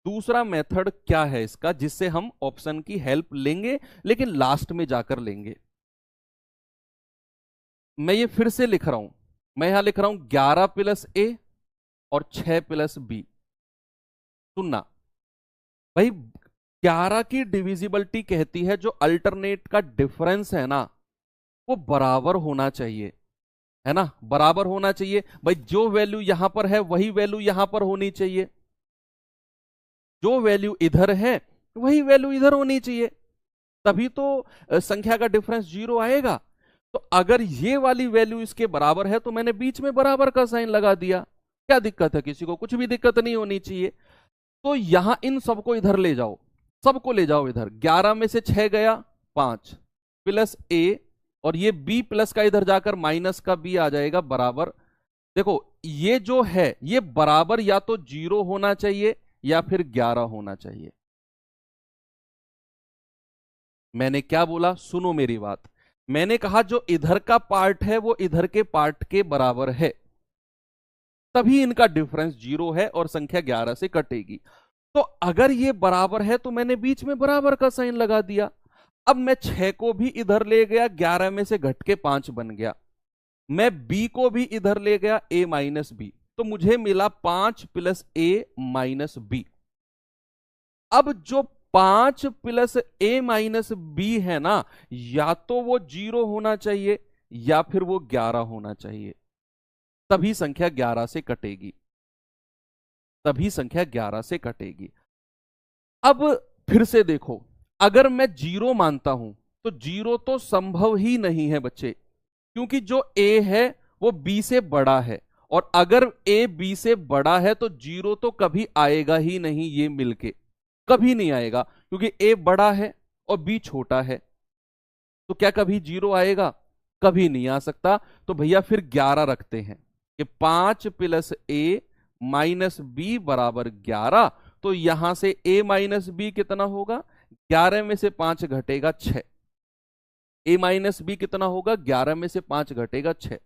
दूसरा मेथड क्या है इसका, जिससे हम ऑप्शन की हेल्प लेंगे, लेकिन लास्ट में जाकर लेंगे। मैं ये फिर से लिख रहा हूं, मैं यहां लिख रहा हूं 11 प्लस ए और 6 प्लस बी। सुनना भाई, 11 की डिविजिबिलिटी कहती है जो अल्टरनेट का डिफरेंस है ना, वो बराबर होना चाहिए, है ना, बराबर होना चाहिए भाई। जो वैल्यू यहां पर है वही वैल्यू यहां पर होनी चाहिए, जो वैल्यू इधर है वही वैल्यू इधर होनी चाहिए, तभी तो संख्या का डिफरेंस 0 आएगा। तो अगर ये वाली वैल्यू इसके बराबर है तो मैंने बीच में बराबर का साइन लगा दिया। क्या दिक्कत है, किसी को कुछ भी दिक्कत नहीं होनी चाहिए। तो यहां इन सबको इधर ले जाओ, सबको ले जाओ इधर। 11 में से 6 गया, 5 प्लस ए, और ये बी प्लस का इधर जाकर माइनस का बी आ जाएगा बराबर। देखो ये जो है ये बराबर या तो 0 होना चाहिए या फिर 11 होना चाहिए। मैंने क्या बोला, सुनो मेरी बात। मैंने कहा जो इधर का पार्ट है वो इधर के पार्ट के बराबर है, तभी इनका डिफरेंस 0 है और संख्या 11 से कटेगी। तो अगर ये बराबर है तो मैंने बीच में बराबर का साइन लगा दिया। अब मैं 6 को भी इधर ले गया, 11 में से घट के 5 बन गया। मैं बी को भी इधर ले गया, ए माइनस बी, तो मुझे मिला 5 प्लस ए माइनस बी। अब जो 5 प्लस ए माइनस बी है ना, या तो वो 0 होना चाहिए या फिर वो 11 होना चाहिए, तभी संख्या 11 से कटेगी, तभी संख्या 11 से कटेगी। अब फिर से देखो, अगर मैं 0 मानता हूं तो 0 तो संभव ही नहीं है बच्चे, क्योंकि जो ए है वो बी से बड़ा है, और अगर ए बी से बड़ा है तो 0 तो कभी आएगा ही नहीं, ये मिलके कभी नहीं आएगा, क्योंकि ए बड़ा है और बी छोटा है। तो क्या कभी 0 आएगा, कभी नहीं आ सकता। तो भैया फिर 11 रखते हैं कि 5 प्लस ए माइनस बी बराबर 11। तो यहां से a माइनस बी कितना होगा, 11 में से 5 घटेगा 6। a माइनस बी कितना होगा, 11 में से 5 घटेगा 6।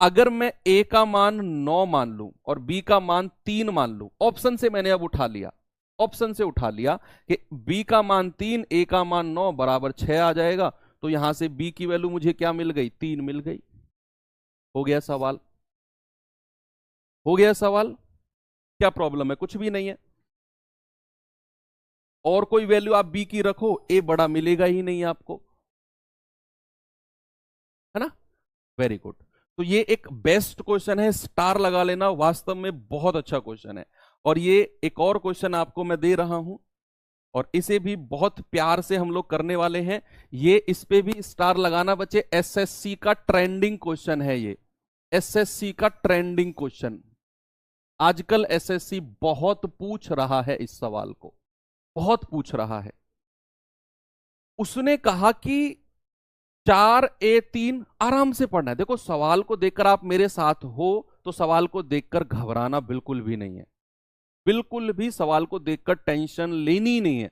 अगर मैं a का मान 9 मान लूं और b का मान 3 मान लूं, ऑप्शन से मैंने अब उठा लिया, ऑप्शन से उठा लिया कि b का मान 3, a का मान 9 बराबर 6 आ जाएगा। तो यहां से b की वैल्यू मुझे क्या मिल गई, 3 मिल गई। हो गया सवाल, हो गया सवाल। क्या प्रॉब्लम है, कुछ भी नहीं है। और कोई वैल्यू आप बी की रखो, ए बड़ा मिलेगा ही नहीं आपको, है ना। Very good. तो ये एक बेस्ट क्वेश्चन है, स्टार लगा लेना, वास्तव में बहुत अच्छा क्वेश्चन है। और ये एक और क्वेश्चन आपको मैं दे रहा हूं, और इसे भी बहुत प्यार से हम लोग करने वाले हैं। ये इस पे भी स्टार लगाना बच्चे, एसएससी का ट्रेंडिंग क्वेश्चन है ये, एसएससी का ट्रेंडिंग क्वेश्चन। आजकल एसएससी बहुत पूछ रहा है इस सवाल को, बहुत पूछ रहा है। उसने कहा कि 4A3 आराम से पढ़ना है। देखो सवाल को देखकर आप मेरे साथ हो तो सवाल को देखकर घबराना बिल्कुल भी नहीं है, बिल्कुल भी सवाल को देखकर टेंशन लेनी नहीं है।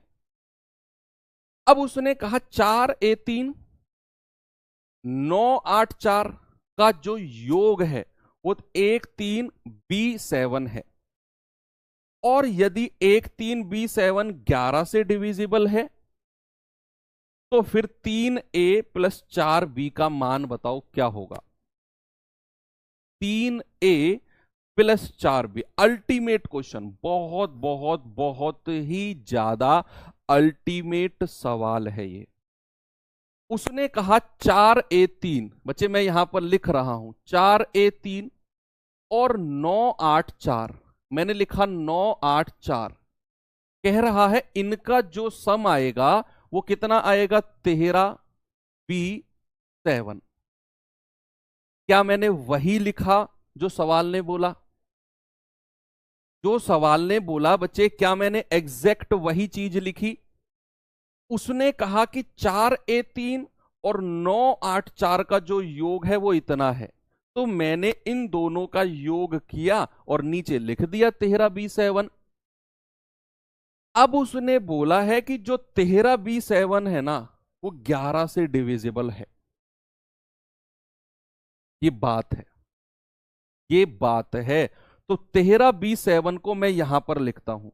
अब उसने कहा 4A3 9, 8, 4 का जो योग है वो 1, 3, B7 है, और यदि 1, 3, B7 11 से डिविजिबल है तो फिर 3A+4B का मान बताओ क्या होगा। 3A+4B अल्टीमेट क्वेश्चन, बहुत बहुत बहुत ही ज्यादा अल्टीमेट सवाल है ये। उसने कहा 4A3, बच्चे मैं यहां पर लिख रहा हूं 4A3 और 9, 8, 4, मैंने लिखा 9, 8, 4, कह रहा है इनका जो सम आएगा वो कितना आएगा 13B7। क्या मैंने वही लिखा जो सवाल ने बोला? जो सवाल ने बोला बच्चे क्या मैंने एग्जैक्ट वही चीज लिखी? उसने कहा कि 4A3 और 9, 8, 4 का जो योग है वो इतना है, तो मैंने इन दोनों का योग किया और नीचे लिख दिया 13B7। अब उसने बोला है कि जो 13B7 है ना वो 11 से डिविजिबल है। ये बात है, ये बात है। तो 13B7 को मैं यहां पर लिखता हूं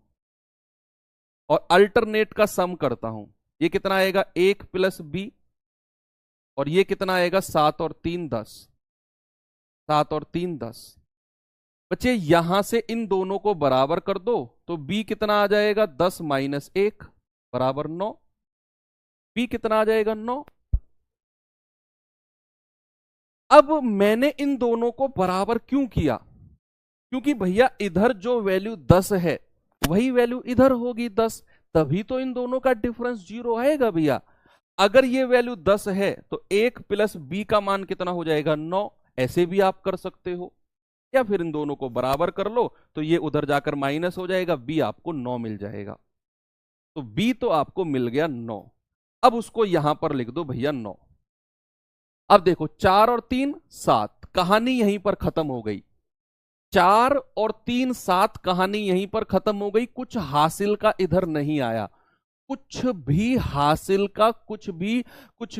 और अल्टरनेट का सम करता हूं। ये कितना आएगा 1+B, और ये कितना आएगा 7 और 3 10, 7 और 3 10। बच्चे यहां से इन दोनों को बराबर कर दो तो B कितना आ जाएगा 10 - 1 बराबर 9। B कितना आ जाएगा 9। अब मैंने इन दोनों को बराबर क्यों किया? क्योंकि भैया इधर जो वैल्यू 10 है वही वैल्यू इधर होगी 10, तभी तो इन दोनों का डिफरेंस 0 आएगा भैया। अगर ये वैल्यू 10 है तो 1+B का मान कितना हो जाएगा 9। ऐसे भी आप कर सकते हो, या फिर इन दोनों को बराबर कर लो तो ये उधर जाकर माइनस हो जाएगा, B आपको 9 मिल जाएगा। तो B तो आपको मिल गया 9। अब उसको यहां पर लिख दो भैया 9। अब देखो 4 और 3 7, कहानी यहीं पर खत्म हो गई। 4 और 3 7 कहानी यहीं पर खत्म हो गई। कुछ हासिल का इधर नहीं आया, कुछ भी हासिल का, कुछ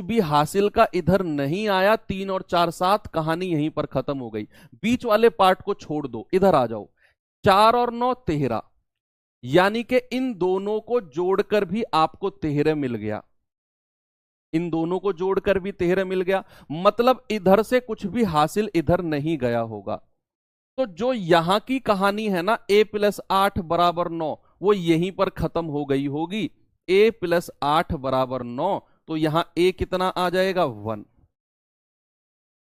भी हासिल का इधर नहीं आया। 3 और 4 7 कहानी यहीं पर खत्म हो गई। बीच वाले पार्ट को छोड़ दो, इधर आ जाओ। 4 और 9 13, यानी कि इन दोनों को जोड़कर भी आपको 13 मिल गया। इन दोनों को जोड़कर भी 13 मिल गया, मतलब इधर से कुछ भी हासिल इधर नहीं गया होगा। तो जो यहां की कहानी है ना A+8 बराबर 9, वो यहीं पर खत्म हो गई होगी। A+8 बराबर 9, तो यहां A कितना आ जाएगा 1।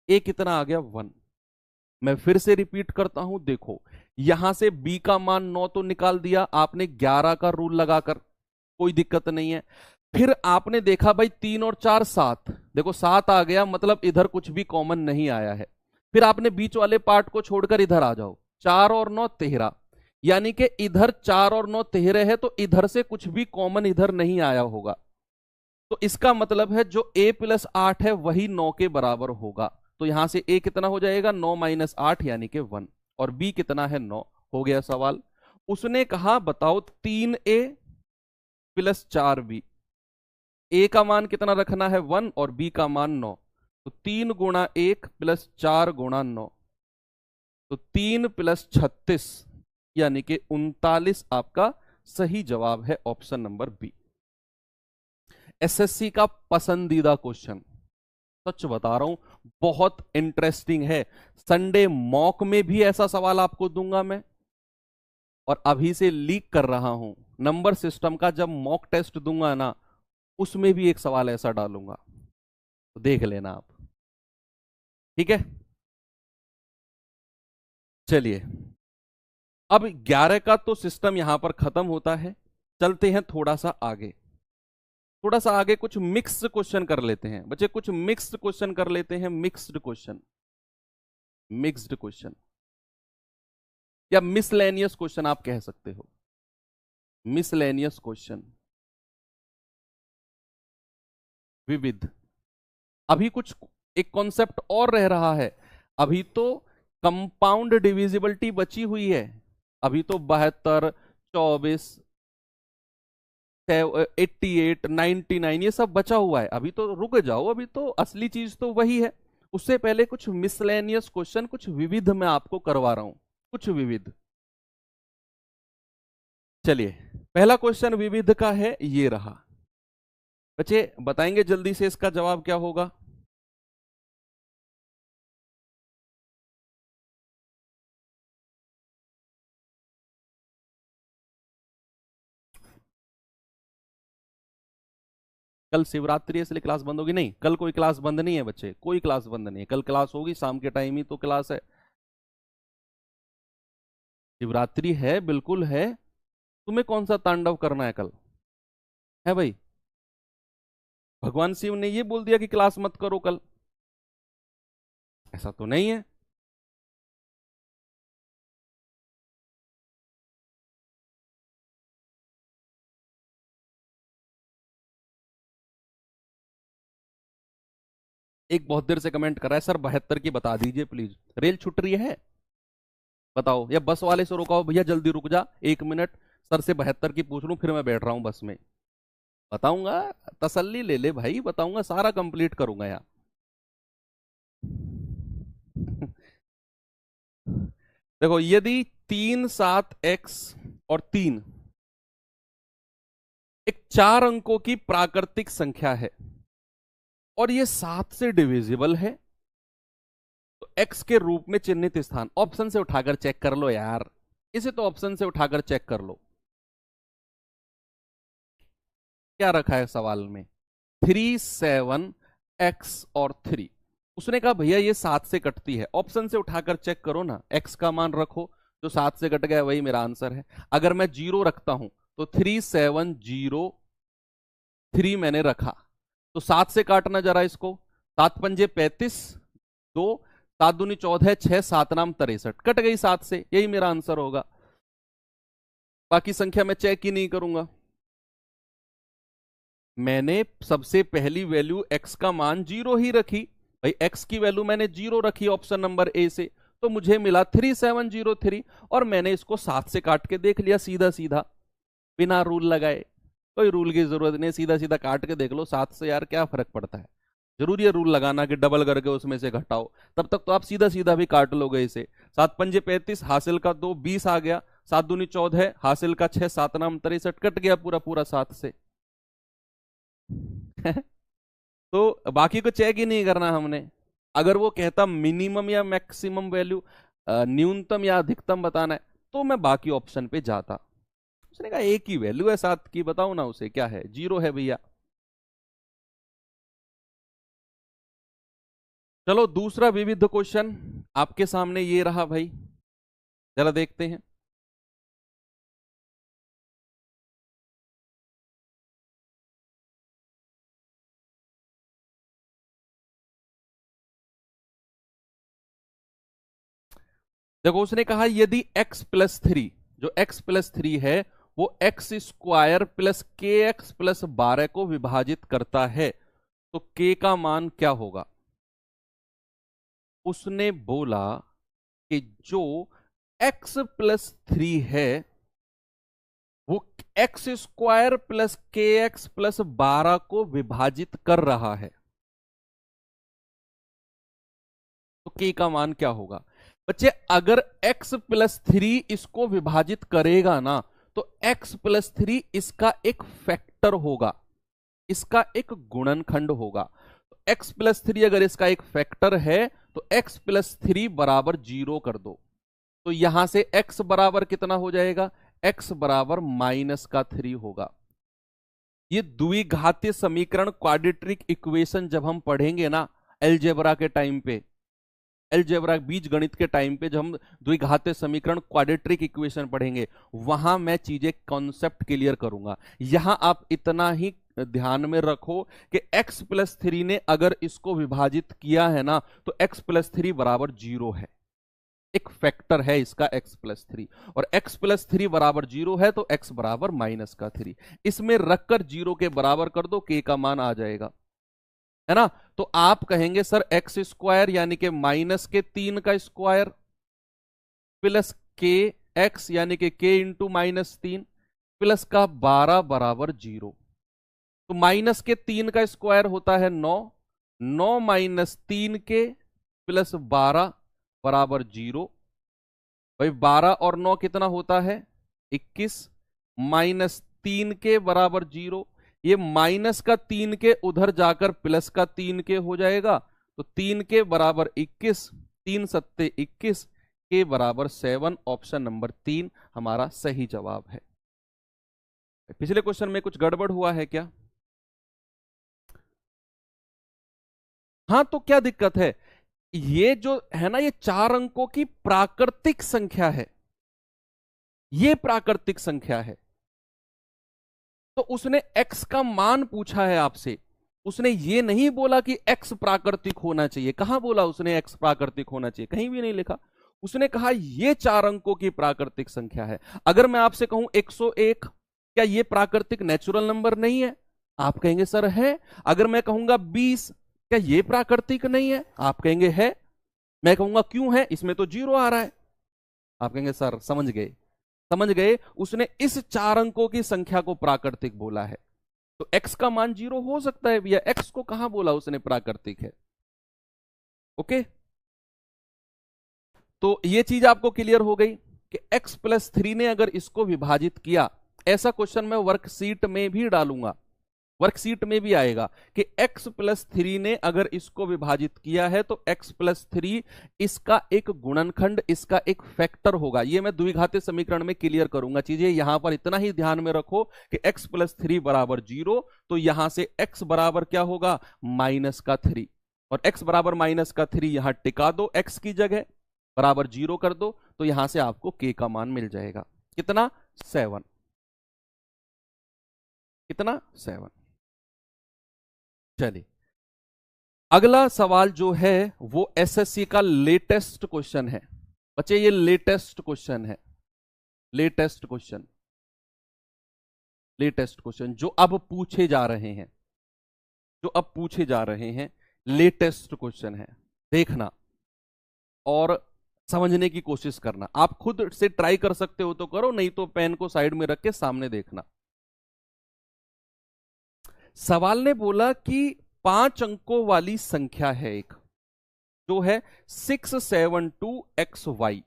A कितना आ गया 1। मैं फिर से रिपीट करता हूं, देखो यहां से B का मान 9 तो निकाल दिया आपने 11 का रूल लगाकर, कोई दिक्कत नहीं है। फिर आपने देखा भाई 3 और 4 7, देखो 7 आ गया, मतलब इधर कुछ भी कॉमन नहीं आया है। फिर आपने बीच वाले पार्ट को छोड़कर इधर आ जाओ। 4 और 9 13, यानी कि इधर 4 और 9 13 है, तो इधर से कुछ भी कॉमन इधर नहीं आया होगा। तो इसका मतलब है जो A+8 है वही 9 के बराबर होगा। तो यहां से A कितना हो जाएगा 9 - 8 यानी कि 1, और B कितना है 9। हो गया सवाल। उसने कहा बताओ 3A+4B, A का मान कितना रखना है 1 और B का मान 9, तो 3 × 1 + 4 × 9, तो 3+36 यानी कि 39 आपका सही जवाब है, ऑप्शन नंबर बी। एसएससी का पसंदीदा क्वेश्चन, सच बता रहा हूं बहुत इंटरेस्टिंग है। संडे मॉक में भी ऐसा सवाल आपको दूंगा मैं, और अभी से लीक कर रहा हूं नंबर सिस्टम का, जब मॉक टेस्ट दूंगा ना उसमें भी एक सवाल ऐसा डालूंगा, तो देख लेना आप, ठीक है। चलिए अब 11 का तो सिस्टम यहां पर खत्म होता है, चलते हैं थोड़ा सा आगे। थोड़ा सा आगे कुछ मिक्स्ड क्वेश्चन कर लेते हैं बच्चे, कुछ मिक्स्ड क्वेश्चन कर लेते हैं। मिक्स्ड क्वेश्चन, मिक्स्ड क्वेश्चन या मिसलेनियस क्वेश्चन आप कह सकते हो। मिसलेनियस क्वेश्चन, विविध। अभी कुछ एक कॉन्सेप्ट और रह रहा है, अभी तो कंपाउंड डिविजिबिलिटी बची हुई है, अभी तो 72, 24, 88, 99 ये सब बचा हुआ है। अभी तो रुक जाओ, अभी तो असली चीज तो वही है। उससे पहले कुछ मिसलेनियस क्वेश्चन, कुछ विविध मैं आपको करवा रहा हूं, कुछ विविध। चलिए, पहला क्वेश्चन विविध का है, ये रहा। बच्चे बताएंगे जल्दी से इसका जवाब क्या होगा? कल शिवरात्रि है इसलिए क्लास बंद होगी? नहीं, कल कोई क्लास बंद नहीं है बच्चे, कोई क्लास बंद नहीं है, कल क्लास होगी, शाम के टाइम ही तो क्लास है। शिवरात्रि है, बिल्कुल है। तुम्हें कौन सा तांडव करना है कल? है भाई, भगवान शिव ने ये बोल दिया कि क्लास मत करो कल? ऐसा तो नहीं है। एक बहुत देर से कमेंट कर रहा है, सर 72 की बता दीजिए प्लीज। रेल छूट रही है, बताओ, या बस वाले से रुकाओ, भैया जल्दी रुक जा 1 मिनट, सर से 72 की पूछ लूं, फिर मैं बैठ रहा हूं बस में। बताऊंगा, तसल्ली ले ले भाई, बताऊंगा, सारा कंप्लीट करूंगा यार। देखो, यदि 3, 7 x और 3 एक 4 अंकों की प्राकृतिक संख्या है और ये 7 से डिविजिबल है, तो x के रूप में चिन्हित स्थान, ऑप्शन से उठाकर चेक कर लो यार, इसे तो ऑप्शन से उठाकर चेक कर लो। क्या रखा है सवाल में? 3, 7, x और 3। उसने कहा भैया ये 7 से कटती है, ऑप्शन से उठाकर चेक करो ना, x का मान रखो, जो 7 से कट गया वही मेरा आंसर है। अगर मैं 0 रखता हूं तो 3, 7, 0, 3 मैंने रखा, तो 7 से काटना जरा इसको, 7 पंजे 35, 2, 7 दूनी 14, 6, 7 नाम 63, कट गई 7 से, यही मेरा आंसर होगा। बाकी संख्या मैं चेक ही नहीं करूंगा। मैंने सबसे पहली वैल्यू x का मान 0 ही रखी, भाई x की वैल्यू मैंने 0 रखी ऑप्शन नंबर ए से, तो मुझे मिला 3703, और मैंने इसको 7 से काट के देख लिया सीधा सीधा, बिना रूल लगाए। कोई रूल की जरूरत नहीं, सीधा सीधा काट के देख लो, 7 से यार क्या फर्क पड़ता है? जरूरी है रूल लगाना कि डबल करके उसमें से घटाओ? तब तक तो आप सीधा सीधा भी काट लोगे इसे। 7 पंजे 35, हासिल का 2, 20 आ गया, 7 दूनी 14, हासिल का 6, 7 नाम 63, कट गया पूरा पूरा 7 से। तो बाकी को चेक ही नहीं करना हमने। अगर वो कहता मिनिमम या मैक्सिमम वैल्यू, न्यूनतम या अधिकतम बताना है, तो मैं बाकी ऑप्शन पे जाता। उसने कहा एक ही वैल्यू है 7 की, बताओ ना उसे क्या है, 0 है भैया। चलो दूसरा विविध क्वेश्चन आपके सामने ये रहा भाई, जरा देखते हैं। देखो, उसने कहा यदि x+3, जो x+3 है वो x² प्लस kx प्लस 12 को विभाजित करता है, तो k का मान क्या होगा? उसने बोला कि जो x+3 है वो x² प्लस kx प्लस 12 को विभाजित कर रहा है, तो k का मान क्या होगा? बच्चे अगर x+3 इसको विभाजित करेगा ना, तो x+3 इसका एक फैक्टर होगा, इसका एक गुणनखंड होगा। तो x+3 अगर इसका एक फैक्टर है तो x+3 बराबर 0 कर दो, तो यहां से x बराबर कितना हो जाएगा? x बराबर -3 होगा। ये द्विघातीय समीकरण, क्वाड्रेटिक इक्वेशन जब हम पढ़ेंगे ना अलजेब्रा के टाइम पे, अलजेब्रा बीज गणित के टाइम पे जब हम द्विघातीय समीकरण क्वाड्रेटिक इक्वेशन पढ़ेंगे, वहां मैं चीजें कॉन्सेप्ट क्लियर करूंगा। यहां आप इतना ही ध्यान में रखो कि x+3 ने अगर इसको विभाजित किया है ना, तो x+3 बराबर 0 है, एक फैक्टर है इसका x+3, और x+3 बराबर 0 है तो x बराबर -3, इसमें रखकर 0 के बराबर कर दो, k का मान आ जाएगा। है ना। तो आप कहेंगे सर एक्स स्क्वायर यानी कि माइनस के 3 का स्क्वायर प्लस के एक्स यानी कि के इंटू -3 प्लस का 12 बराबर 0। तो माइनस के 3 का स्क्वायर होता है 9, 9 माइनस 3 के प्लस 12 बराबर 0। भाई 12 और 9 कितना होता है 21, माइनस 3 के बराबर 0। ये माइनस का 3 के उधर जाकर प्लस का 3 के हो जाएगा, तो 3 के बराबर 21, 3 सत्ते 21 के बराबर 7। ऑप्शन नंबर 3 हमारा सही जवाब है। पिछले क्वेश्चन में कुछ गड़बड़ हुआ है क्या? हाँ, तो क्या दिक्कत है? ये जो है ना, ये 4 अंकों की प्राकृतिक संख्या है, ये प्राकृतिक संख्या है। तो उसने x का मान पूछा है आपसे, उसने ये नहीं बोला कि x प्राकृतिक होना चाहिए। कहां बोला उसने x प्राकृतिक होना चाहिए? कहीं भी नहीं लिखा। उसने कहा ये 4 अंकों की प्राकृतिक संख्या है। अगर मैं आपसे कहूं 101, क्या ये प्राकृतिक नेचुरल नंबर नहीं है? आप कहेंगे सर है। अगर मैं कहूंगा 20, क्या ये प्राकृतिक नहीं है? आप कहेंगे है। मैं कहूंगा क्यों है, इसमें तो 0 आ रहा है। आप कहेंगे सर समझ गए, समझ गए। उसने इस 4 अंकों की संख्या को प्राकृतिक बोला है, तो x का मान 0 हो सकता है भैया। x को कहां बोला उसने प्राकृतिक है? ओके, तो ये चीज आपको क्लियर हो गई कि x प्लस 3 ने अगर इसको विभाजित किया, ऐसा क्वेश्चन मैं वर्कशीट में भी डालूंगा, वर्कशीट में भी आएगा कि x प्लस 3 ने अगर इसको विभाजित किया है तो x प्लस 3 इसका एक गुणनखंड, इसका एक फैक्टर होगा। ये मैं द्विघातीय समीकरण में क्लियर करूंगा चीजें। यहां पर इतना ही ध्यान में रखो कि x प्लस 3 बराबर 0, तो यहां से x बराबर क्या होगा माइनस का 3, और x बराबर माइनस का 3 यहां टिका दो, x की जगह बराबर 0 कर दो, तो यहां से आपको k का मान मिल जाएगा। कितना? 7। कितना? 7। चलिए, अगला सवाल जो है वो एसएससी का लेटेस्ट क्वेश्चन है। बच्चे ये लेटेस्ट क्वेश्चन है, लेटेस्ट क्वेश्चन, लेटेस्ट क्वेश्चन जो अब पूछे जा रहे हैं, जो अब पूछे जा रहे हैं, लेटेस्ट क्वेश्चन है। देखना और समझने की कोशिश करना। आप खुद से ट्राई कर सकते हो तो करो, नहीं तो पेन को साइड में रख के सामने देखना। सवाल ने बोला कि 5 अंकों वाली संख्या है एक, जो है 672XY,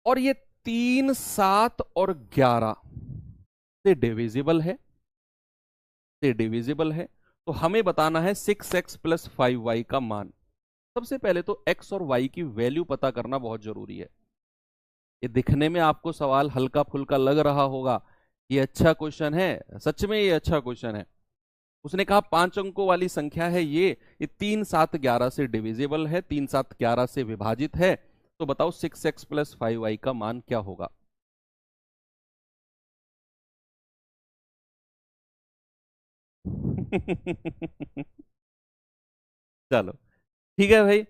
और ये 3, 7 और 11 से डिविजिबल है, से डिविजिबल है। तो हमें बताना है 6x प्लस 5y का मान। सबसे पहले तो x और y की वैल्यू पता करना बहुत जरूरी है। ये दिखने में आपको सवाल हल्का फुल्का लग रहा होगा, ये अच्छा क्वेश्चन है, सच में ये अच्छा क्वेश्चन है। उसने कहा 5 अंकों वाली संख्या है ये 3, 7, 11 से डिविजिबल है, 3, 7, 11 से विभाजित है। तो बताओ 6x प्लस 5y का मान क्या होगा? चलो ठीक है भाई।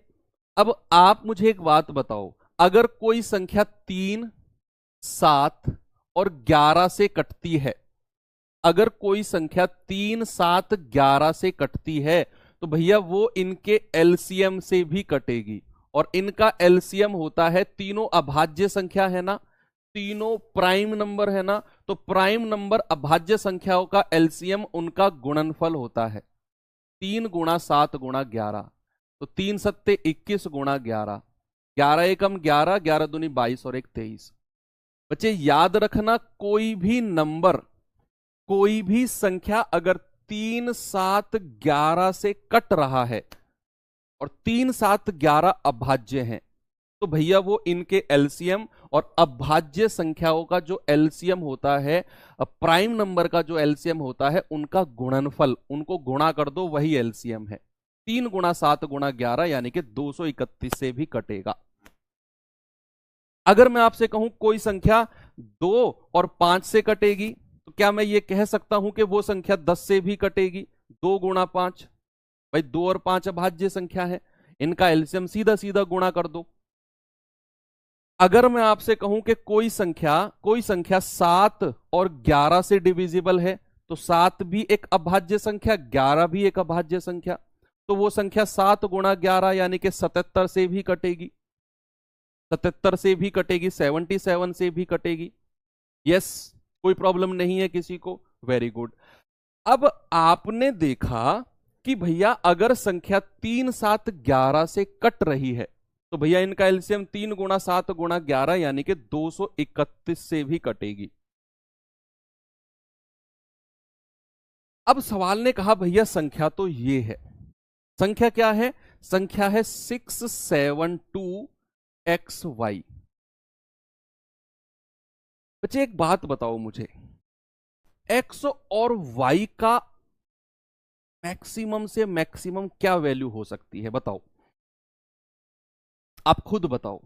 अब आप मुझे एक बात बताओ, अगर कोई संख्या 3, 7 और 11 से कटती है, अगर कोई संख्या 3, 7, 11 से कटती है, तो भैया वो इनके एलसीएम से भी कटेगी। और इनका एलसीएम होता है, तीनों अभाज्य संख्या है ना, तीनों प्राइम नंबर है ना, तो प्राइम नंबर अभाज्य संख्याओं का एलसीएम उनका गुणनफल होता है। 3 गुणा 7 गुणा 11, तो 3 सत्ते 21 गुणा 11, 11 एकम 11, 11 दूनी 22 और 1 23। बच्चे याद रखना, कोई भी नंबर, कोई भी संख्या अगर 3, 7, 11 से कट रहा है और 3, 7, 11 अभाज्य हैं, तो भैया वो इनके एलसीएम और अभाज्य संख्याओं का जो एलसीएम होता है, प्राइम नंबर का जो एलसीएम होता है, उनका गुणनफल, उनको गुणा कर दो, वही एलसीएम है। 3 गुणा 7 गुणा 11 यानी कि 231 से भी कटेगा। अगर मैं आपसे कहूं कोई संख्या 2 और 5 से कटेगी, तो क्या मैं ये कह सकता हूं कि वो संख्या 10 से भी कटेगी? 2 गुणा 5, भाई 2 और 5 अभाज्य संख्या है, इनका एलसीएम सीधा सीधा गुणा कर दो। अगर मैं आपसे कहूं कि कोई संख्या 7 और 11 से डिविजिबल है, तो 7 भी एक अभाज्य संख्या, 11 भी एक अभाज्य संख्या, तो वो संख्या 7 गुणा 11 यानी कि 77 से भी कटेगी, 77 से भी कटेगी, 77 से भी कटेगी। यस, कोई प्रॉब्लम नहीं है किसी को, वेरी गुड। अब आपने देखा कि भैया अगर संख्या 3 7 11 से कट रही है तो भैया इनका एलसीएम 3 गुणा 7 गुणा 11 यानी कि 231 से भी कटेगी। अब सवाल ने कहा भैया संख्या तो ये है, संख्या क्या है? संख्या है 672XY। बच्चे एक बात बताओ मुझे, x और y का मैक्सिमम से मैक्सिमम क्या वैल्यू हो सकती है? बताओ, आप खुद बताओ।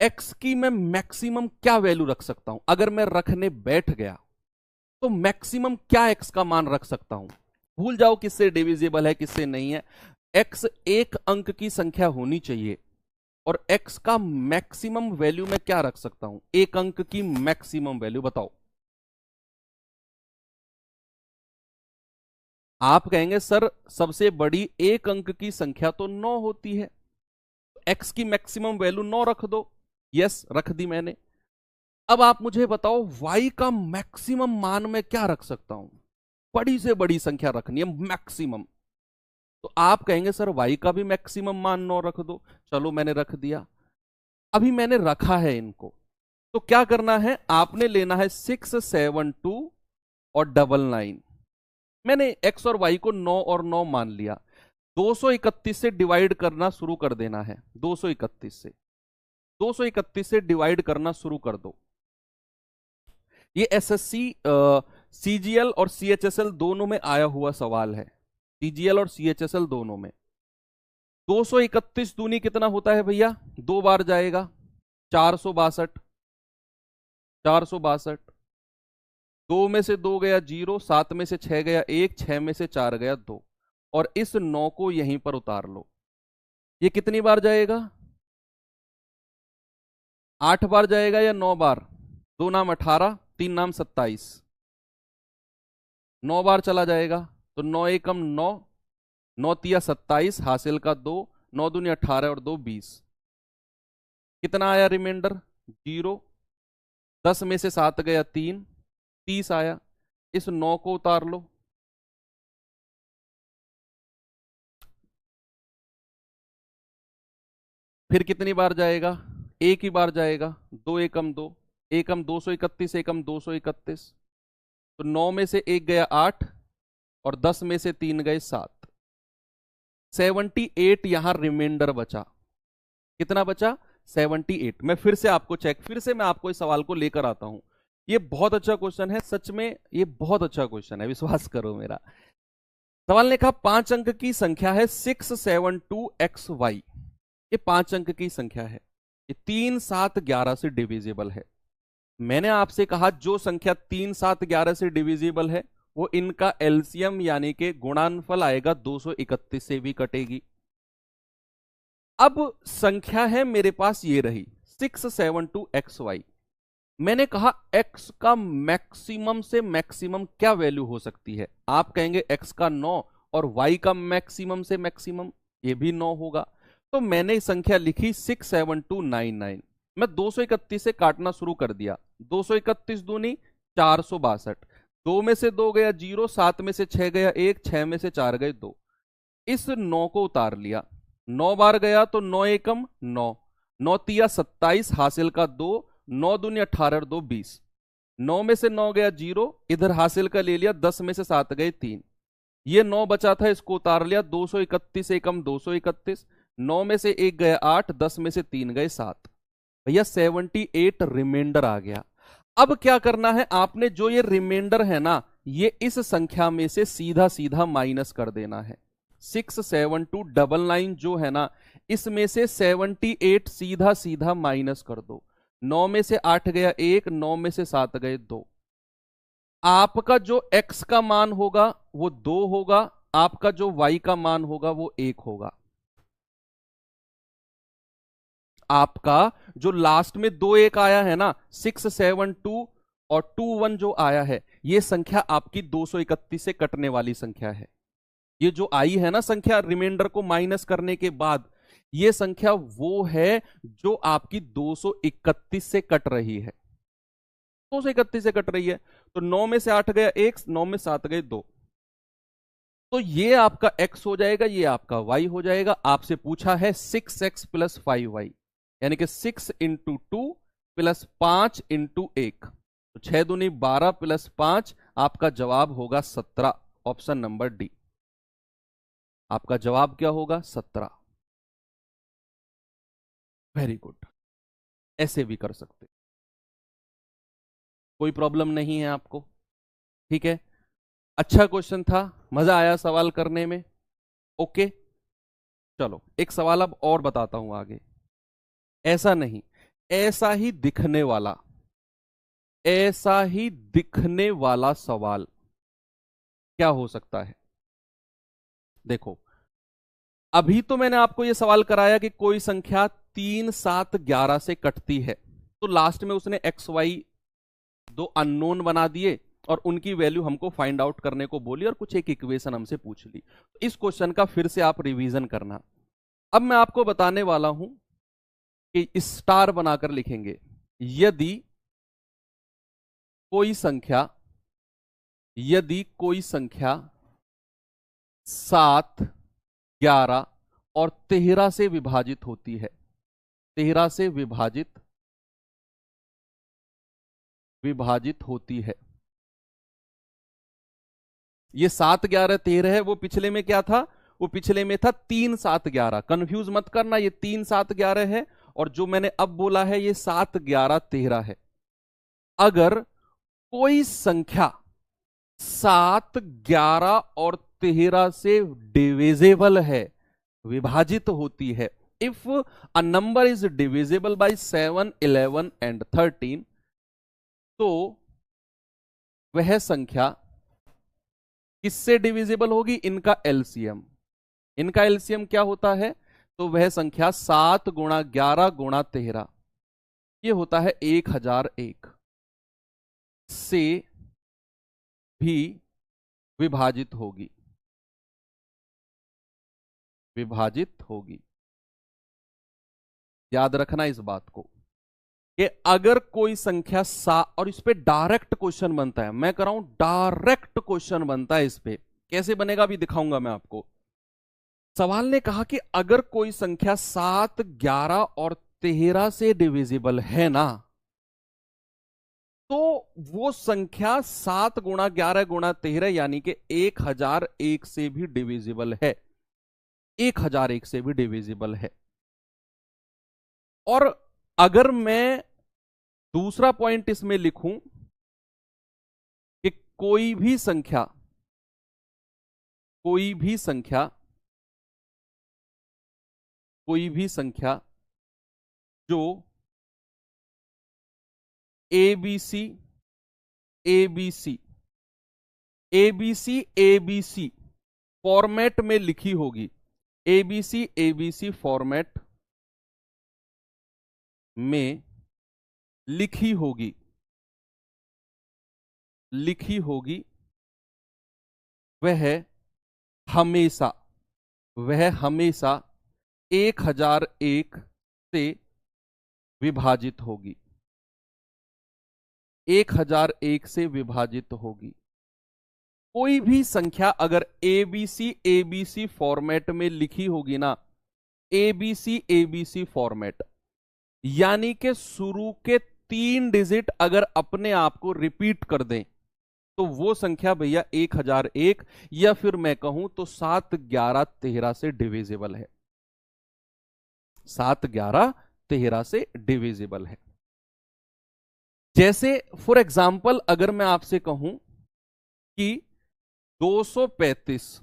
x की मैं मैक्सिमम क्या वैल्यू रख सकता हूं? अगर मैं रखने बैठ गया तो मैक्सिमम क्या x का मान रख सकता हूं? भूल जाओ किससे डिविजिबल है किससे नहीं है। x एक अंक की संख्या होनी चाहिए और x का मैक्सिमम वैल्यू मैं क्या रख सकता हूं? एक अंक की मैक्सिमम वैल्यू बताओ। आप कहेंगे सर सबसे बड़ी एक अंक की संख्या तो 9 होती है, x की मैक्सिमम वैल्यू 9 रख दो। यस, रख दी मैंने। अब आप मुझे बताओ y का मैक्सिमम मान मैं क्या रख सकता हूं? बड़ी से बड़ी संख्या रखनी है मैक्सिमम, तो आप कहेंगे सर y का भी मैक्सिमम मान 9 रख दो। चलो मैंने रख दिया। अभी मैंने रखा है इनको, तो क्या करना है? आपने लेना है 672 और 99। मैंने x और y को 9 और 9 मान लिया, 231 से डिवाइड करना शुरू कर देना है। 231 से डिवाइड करना शुरू कर दो। ये एसएससी सीजीएल और सीएचएसएल दोनों में आया हुआ सवाल है, सीजीएल और सीएचएसएल दोनों में। 231 दूनी कितना होता है भैया? 2 बार जाएगा, 462। 462, 2 में से 2 गया 0, 7 में से 6 गया 1, 6 में से 4 गया 2, और इस 9 को यहीं पर उतार लो। ये कितनी बार जाएगा? 8 बार जाएगा या 9 बार? 2 नाम 18, 3 नाम 27, 9 बार चला जाएगा। तो 9 एकम 9, 9 तिया 27, हासिल का 2, 9 दूनी 18 और 2 20। कितना आया रिमाइंडर? 0। 10 में से 7 गया 3, 30 आया। इस 9 को उतार लो। फिर कितनी बार जाएगा? एक ही बार जाएगा। 2 एकम 2, एकम 231, एकम 231। तो 9 में से 1 गया 8 और 10 में से 3 गए 7। 78 यहां रिमाइंडर बचा। कितना बचा? 78। मैं फिर से मैं आपको इस सवाल को लेकर आता हूं। ये बहुत अच्छा क्वेश्चन है, सच में ये बहुत अच्छा क्वेश्चन है, विश्वास करो मेरा। सवाल ने कहा 5 अंक की संख्या है 672XY। ये 5 अंक की संख्या है, ये 3 7 11 से डिविजिबल है। मैंने आपसे कहा जो संख्या 3 7 11 से डिविजिबल है वो इनका एलसीएम यानी कि गुणनफल आएगा 231 से भी कटेगी। अब संख्या है मेरे पास ये रही 672XY। मैंने कहा x का मैक्सिमम से मैक्सिमम क्या वैल्यू हो सकती है? आप कहेंगे x का 9 और y का मैक्सिमम से मैक्सिमम ये भी 9 होगा। तो मैंने संख्या लिखी 67299। मैं 231 से काटना शुरू कर दिया। 231 दूनी 462, 2 में से 2 गया 0, 7 में से 6 गया 1, 6 में से 4 गए 2। इस 9 को उतार लिया। 9 बार गया तो 9 एकम 9, 9 तिया 27, हासिल का 2, 9 दूनी 18 और 2 20। 9 में से 9 गया 0, इधर हासिल का ले लिया, 10 में से 7 गए 3। ये 9 बचा था, इसको उतार लिया। 231 एकम 231, 9 में से 1 गया 8, 10 में से 3 गए 7। भैया 78 रिमाइंडर आ गया। अब क्या करना है आपने? जो ये रिमाइंडर है ना, ये इस संख्या में से सीधा सीधा माइनस कर देना है। 67299 जो है ना, इसमें से 78 सीधा सीधा माइनस कर दो। 9 में से 8 गया 1, 9 में से 7 गए 2। आपका जो x का मान होगा वो 2 होगा, आपका जो y का मान होगा वो 1 होगा। आपका जो लास्ट में 2 1 आया है ना, 672 और 21 जो आया है ये संख्या आपकी 231 से कटने वाली संख्या है। ये जो आई है ना संख्या रिमाइंडर को माइनस करने के बाद, ये संख्या वो है जो आपकी 231 से कट रही है। 231 से कट रही है, तो 9 में से 8 गया 1, 9 में 7 गए 2, तो ये आपका x हो जाएगा, ये आपका y हो जाएगा। आपसे पूछा है 6x प्लस 5y, यानी कि 6 इंटू 2 प्लस 5 इंटू 1, तो 6 दूनी 12 प्लस 5, आपका जवाब होगा 17। ऑप्शन नंबर डी, आपका जवाब क्या होगा? 17। वेरी गुड, ऐसे भी कर सकते, कोई प्रॉब्लम नहीं है आपको। ठीक है, अच्छा क्वेश्चन था, मजा आया सवाल करने में। ओके, चलो एक सवाल अब और बताता हूं आगे। ऐसा नहीं, ऐसा ही दिखने वाला, ऐसा ही दिखने वाला सवाल क्या हो सकता है? देखो, अभी तो मैंने आपको यह सवाल कराया कि कोई संख्या 3, 7, 11 से कटती है, तो लास्ट में उसने एक्स वाई दो अननोन बना दिए और उनकी वैल्यू हमको फाइंड आउट करने को बोली और कुछ एक इक्वेशन हमसे पूछ ली। इस क्वेश्चन का फिर से आप रिवीजन करना। अब मैं आपको बताने वाला हूं कि स्टार बनाकर लिखेंगे, यदि कोई संख्या, यदि कोई संख्या 7, 11 और 13 से विभाजित होती है, 13 से विभाजित होती है। ये 7, 11, 13 है, वो पिछले में क्या था? वो पिछले में था 3, 7, 11। कंफ्यूज मत करना, ये 3, 7, 11 है और जो मैंने अब बोला है ये 7, 11, 13 है। अगर कोई संख्या 7, 11 और 13 से डिविजिबल है, विभाजित होती है, if a number is divisible by 7, 11 and 13, तो वह संख्या किससे डिविजिबल होगी? इनका एलसीएम। इनका एलसीएम क्या होता है? तो वह संख्या 7 गुणा 11 गुणा 13, ये होता है 1001 से भी विभाजित होगी, विभाजित होगी। याद रखना इस बात को कि अगर कोई संख्या और इस पे डायरेक्ट क्वेश्चन बनता है, मैं कर रहा हूं डायरेक्ट क्वेश्चन बनता है इस पे, कैसे बनेगा अभी दिखाऊंगा मैं आपको। सवाल ने कहा कि अगर कोई संख्या 7, 11 और 13 से डिविजिबल है ना, तो वो संख्या 7 गुणा 11 गुणा 13 यानी कि 1001 से भी डिविजिबल है, 1001 से भी डिविजिबल है। और अगर मैं दूसरा पॉइंट इसमें लिखूं कि कोई भी संख्या, कोई भी संख्या, कोई भी संख्या जो ABC ABC ABC ABC format में लिखी होगी, ABC ABC फॉर्मेट में लिखी होगी, लिखी होगी, वह हमेशा, वह हमेशा 1001 से विभाजित होगी, 1001 से विभाजित होगी। कोई भी संख्या अगर ABC ABC फॉर्मेट में लिखी होगी ना, ABC ABC फॉर्मेट, यानी कि शुरू के 3 डिजिट अगर अपने आप को रिपीट कर दें, तो वो संख्या भैया 1001 या फिर मैं कहूं तो 7, 11, 13 से डिविजिबल है, 7, 11, 13 से डिविजिबल है। जैसे फॉर एग्जाम्पल अगर मैं आपसे कहूं कि 235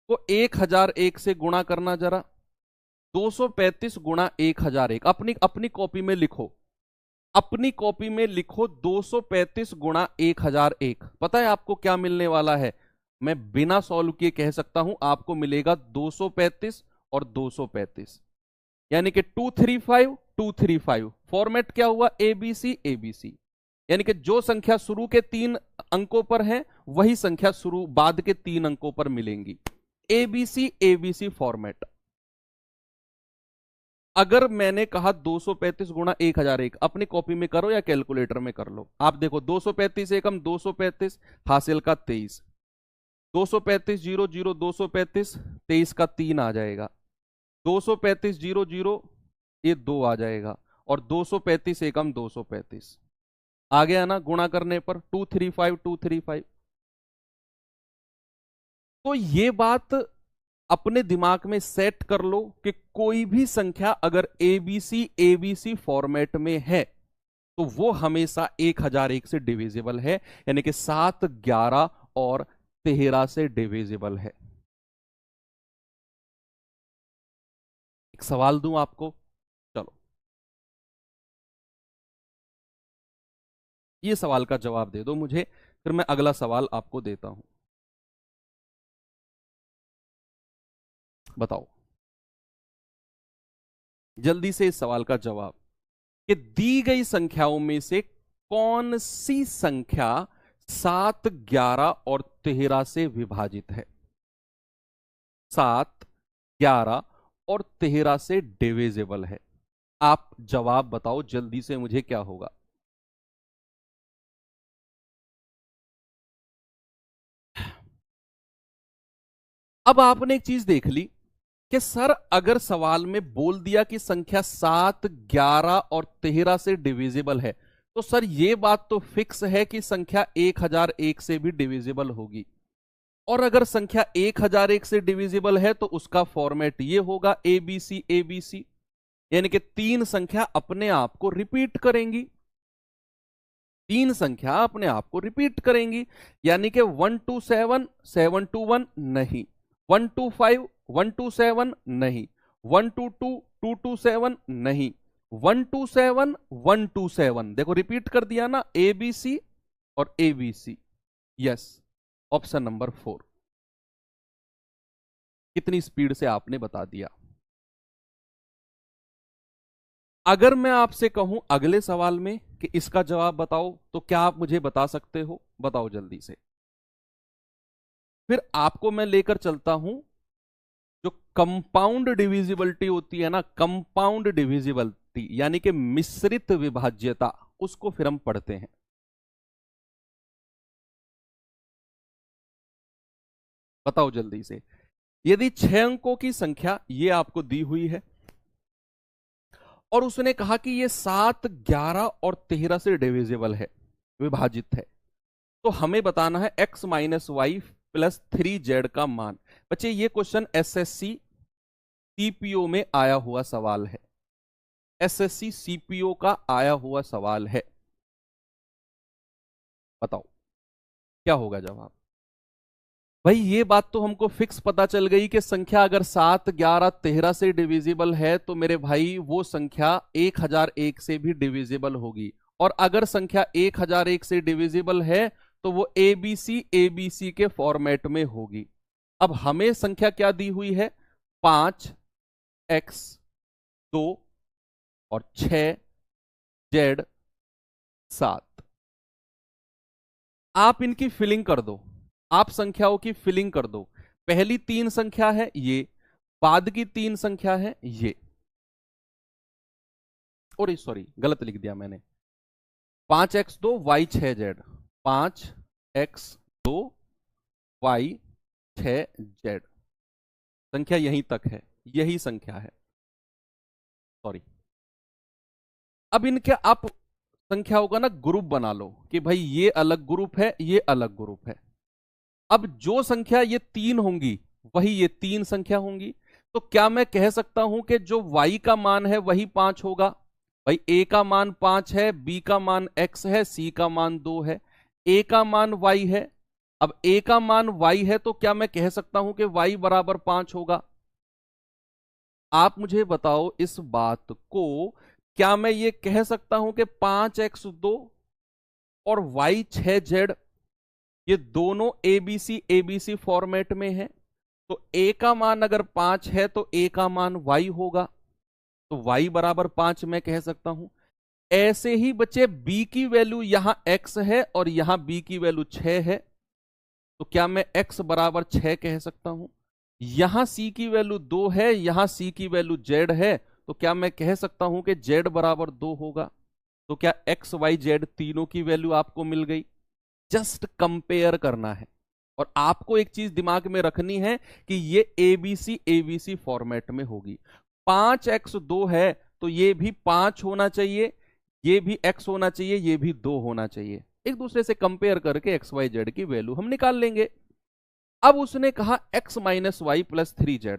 को 1001 से गुणा करना, जरा 235 गुणा 1001, अपनी कॉपी में लिखो, अपनी कॉपी में लिखो 235 गुणा 1001। पता है आपको क्या मिलने वाला है? मैं बिना सॉल्व किए कह सकता हूं, आपको मिलेगा 235 और 235, यानी कि 235 235। फॉर्मेट क्या हुआ? ABC ABC, यानी कि जो संख्या शुरू के 3 अंकों पर है वही संख्या शुरू बाद के 3 अंकों पर मिलेंगी। ABC ABC format. अगर मैंने कहा 235 गुणा 1001, अपनी कॉपी में करो या कैलकुलेटर में कर लो। आप देखो 235 एकम 235 हासिल का 23, 235 0 0 235 23 का 3 आ जाएगा, 235 0 0 ये 2 आ जाएगा, और 235 एकम 235 आ गया ना गुणा करने पर 235 235। तो ये बात अपने दिमाग में सेट कर लो कि कोई भी संख्या अगर एबीसी एबीसी फॉर्मेट में है तो वो हमेशा 1001 से डिविजिबल है, यानी कि 7, 11 और 13 से डिविजिबल है। एक सवाल दूं आपको, चलो ये सवाल का जवाब दे दो मुझे, फिर मैं अगला सवाल आपको देता हूं। बताओ जल्दी से इस सवाल का जवाब कि दी गई संख्याओं में से कौन सी संख्या 7, 11 और 13 से विभाजित है? 7, 11 और 13 से डिविजिबल है। आप जवाब बताओ जल्दी से मुझे, क्या होगा? अब आपने एक चीज देख ली कि सर अगर सवाल में बोल दिया कि संख्या 7, 11 और 13 से डिविजिबल है, तो सर ये बात तो फिक्स है कि संख्या 1001 से भी डिविजिबल होगी। और अगर संख्या 1001 से डिविजिबल है तो उसका फॉर्मेट ये होगा एबीसी एबीसी, यानी कि 3 संख्या अपने आप को रिपीट करेंगी, 3 संख्या अपने आप को रिपीट करेंगी, यानी कि 127 721 नहीं, 125 127 नहीं, 122 227 नहीं, 127 127। देखो रिपीट कर दिया ना, एबीसी और एबीसी। Yes, option number 4। कितनी स्पीड से आपने बता दिया। अगर मैं आपसे कहूं अगले सवाल में कि इसका जवाब बताओ, तो क्या आप मुझे बता सकते हो? बताओ जल्दी से। फिर आपको मैं लेकर चलता हूं जो कंपाउंड डिविजिबिलिटी होती है ना, कंपाउंड डिविजिबिलिटी यानी कि मिश्रित विभाज्यता, उसको फिर हम पढ़ते हैं। बताओ जल्दी से। यदि 6 अंकों की संख्या ये आपको दी हुई है और उसने कहा कि ये 7, 11 और 13 से डिविजिबल है, विभाजित है, तो हमें बताना है x minus Y plus 3z का मान। बच्चे ये क्वेश्चन एसएससी सीपीओ में आया हुआ सवाल है, एसएससी सीपीओ का आया हुआ सवाल है। बताओ क्या होगा जवाब? भाई ये बात तो हमको फिक्स पता चल गई कि संख्या अगर 7, 11, 13 से डिविजिबल है तो मेरे भाई वो संख्या 1001 से भी डिविजिबल होगी, और अगर संख्या 1001 से डिविजिबल है तो वो एबीसी एबीसी के फॉर्मेट में होगी। अब हमें संख्या क्या दी हुई है? 5, x 2 और 6 z 7। आप इनकी फिलिंग कर दो, आप संख्याओं की फिलिंग कर दो। पहली 3 संख्या है ये, बाद की 3 संख्या है ये, और सॉरी गलत लिख दिया मैंने, 5x2 y 6z, 5x2 y 6z। संख्या यहीं तक है, यही संख्या है, सॉरी। अब इनके आप संख्याओं का ना ग्रुप बना लो कि भाई ये अलग ग्रुप है, ये अलग ग्रुप है। अब जो संख्या ये 3 होंगी वही ये 3 संख्या होंगी, तो क्या मैं कह सकता हूं कि जो y का मान है वही 5 होगा? भाई a का मान 5 है, b का मान x है, c का मान 2 है, a का मान y है। अब a का मान y है तो क्या मैं कह सकता हूं कि y बराबर 5 होगा? आप मुझे बताओ इस बात को, क्या मैं ये कह सकता हूं कि 5x2 और y 6z ये दोनों एबीसी एबीसी फॉर्मेट में है, तो a का मान अगर 5 है तो a का मान y होगा, तो y बराबर 5 मैं कह सकता हूं। ऐसे ही बच्चे b की वैल्यू यहां x है और यहां b की वैल्यू 6 है, तो क्या मैं x बराबर 6 कह सकता हूं? यहां c की वैल्यू 2 है, यहां c की वैल्यू z है, तो क्या मैं कह सकता हूं कि z बराबर 2 होगा? तो क्या x y z तीनों की वैल्यू आपको मिल गई? जस्ट कंपेयर करना है। और आपको एक चीज दिमाग में रखनी है कि ये एबीसी फॉर्मेट में होगी। 5x2 है तो ये भी 5 होना चाहिए, ये भी x होना चाहिए, ये भी 2 होना चाहिए। एक दूसरे से कंपेयर करके एक्स वाई जेड की वैल्यू हम निकाल लेंगे। अब उसने कहा x minus Y plus 3z,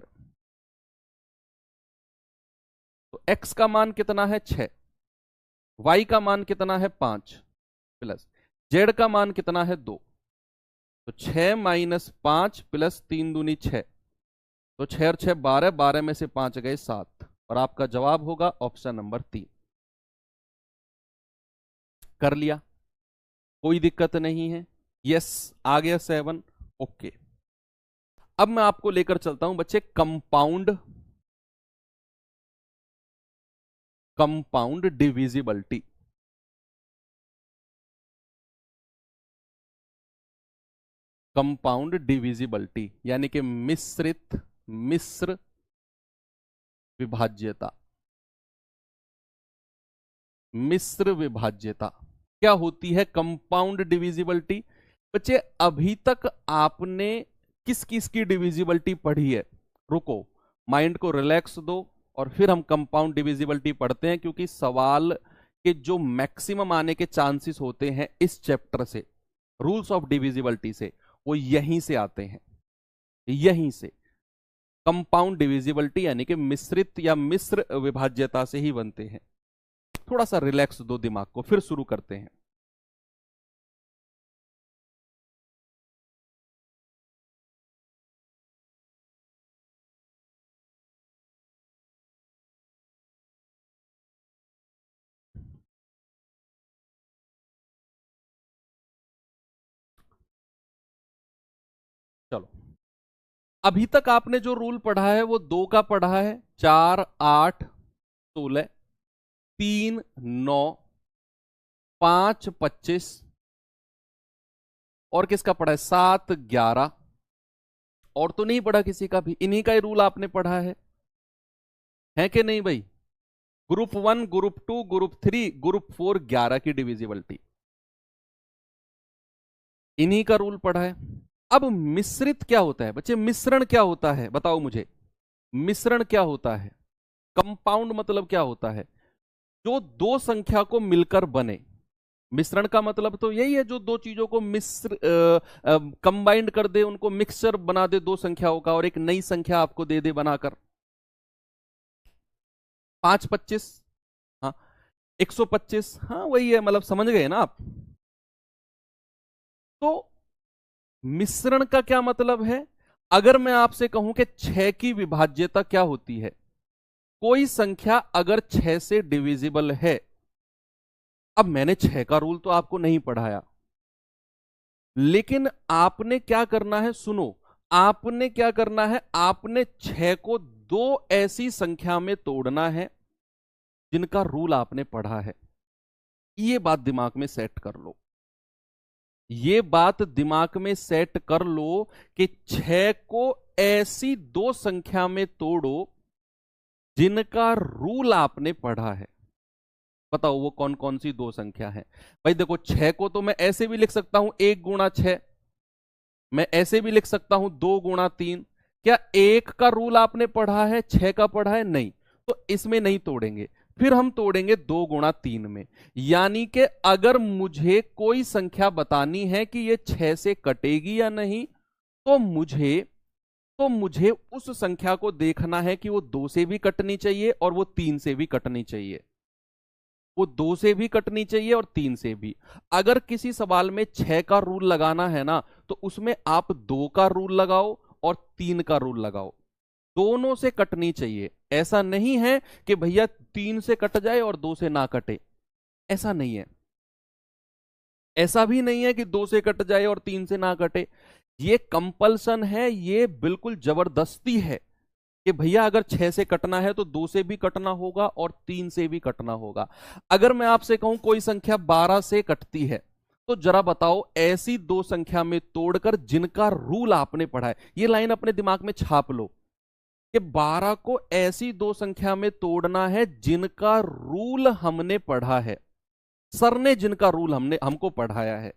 तो x का मान कितना है 6, y का मान कितना है 5, प्लस z का मान कितना है 2, तो 6 माइनस 5 प्लस 3 दूनी 6, तो 6 और 6 12, 12 में से 5 गए 7, और आपका जवाब होगा ऑप्शन नंबर 3। कर लिया, कोई दिक्कत नहीं है। यस, आ गया 7। ओके, अब मैं आपको लेकर चलता हूं बच्चे कंपाउंड डिविजिबिलिटी। कंपाउंड डिविजिबिलिटी यानी कि मिश्र विभाज्यता। मिश्र विभाज्यता क्या होती है? Compound divisibility. बच्चे अभी तक आपने किस किस की डिविजिबिलिटी पढ़ी है? रुको, माइंड को रिलैक्स दो और फिर हम कंपाउंड डिविजिबिलिटी पढ़ते हैं, क्योंकि सवाल के जो मैक्सिमम आने के चांसेस होते हैं इस चैप्टर से, रूल्स ऑफ डिविजिबिलिटी से, वो यहीं से आते हैं, यहीं से। कंपाउंड डिविजिबिलिटी यानी कि मिश्रित या मिश्र विभाज्यता से ही बनते हैं। थोड़ा सा रिलैक्स दो दिमाग को, फिर शुरू करते हैं। चलो, अभी तक आपने जो रूल पढ़ा है वो 2 का पढ़ा है, 4 8 16, 3 9, 5 25, और किसका पढ़ा है 7 11, और तो नहीं पढ़ा किसी का भी। इन्हीं का ही रूल आपने पढ़ा है कि नहीं भाई? ग्रुप 1, ग्रुप 2, ग्रुप 3, ग्रुप 4, 11 की डिविजिबिलिटी, इन्हीं का रूल पढ़ा है। अब मिश्रित क्या होता है बच्चे? मिश्रण क्या होता है बताओ मुझे? मिश्रण क्या होता है? कंपाउंड मतलब क्या होता है? जो दो संख्या को मिलकर बने। मिश्रण का मतलब तो यही है, जो दो चीजों को मिश्र कंबाइंड कर दे, उनको मिक्सचर बना दे दो संख्याओं का, और एक नई संख्या आपको दे दे बनाकर। 5 25, हाँ 125, हाँ वही है, मतलब समझ गए ना आप? तो मिश्रण का क्या मतलब है? अगर मैं आपसे कहूं कि 6 की विभाज्यता क्या होती है, कोई संख्या अगर 6 से डिविजिबल है। अब मैंने 6 का रूल तो आपको नहीं पढ़ाया, लेकिन आपने क्या करना है, सुनो, आपने क्या करना है, आपने 6 को दो ऐसी संख्या में तोड़ना है जिनका रूल आपने पढ़ा है। ये बात दिमाग में सेट कर लो, ये बात दिमाग में सेट कर लो कि 6 को ऐसी दो संख्या में तोड़ो जिनका रूल आपने पढ़ा है। बताओ वो कौन कौन सी दो संख्या है? भाई देखो, 6 को तो मैं ऐसे भी लिख सकता हूं 1 गुणा 6, मैं ऐसे भी लिख सकता हूं 2 गुणा 3। क्या 1 का रूल आपने पढ़ा है, 6 का पढ़ा है? नहीं, तो इसमें नहीं तोड़ेंगे। फिर हम तोड़ेंगे 2 गुणा 3 में। यानी कि अगर मुझे कोई संख्या बतानी है कि ये 6 से कटेगी या नहीं, तो मुझे उस संख्या को देखना है कि वो 2 से भी कटनी चाहिए और वो 3 से भी कटनी चाहिए, वो 2 से भी कटनी चाहिए और 3 से भी। अगर किसी सवाल में 6 का रूल लगाना है ना, तो उसमें आप 2 का रूल लगाओ और 3 का रूल लगाओ, दोनों से कटनी चाहिए। ऐसा नहीं है कि भैया 3 से कट जाए और 2 से ना कटे, ऐसा नहीं है। ऐसा भी नहीं है कि 2 से कट जाए और 3 से ना कटे। ये कंपल्सन है, ये बिल्कुल जबरदस्ती है। कि भैया अगर 6 से कटना है तो 2 से भी कटना होगा और 3 से भी कटना होगा। अगर मैं आपसे कहूं कोई संख्या 12 से कटती है, तो जरा बताओ ऐसी दो संख्या में तोड़कर जिनका रूल आपने पढ़ा है, ये लाइन अपने दिमाग में छाप लो कि 12 को ऐसी दो संख्या में तोड़ना है जिनका रूल हमने पढ़ा है, सर ने जिनका रूल हमको पढ़ाया है,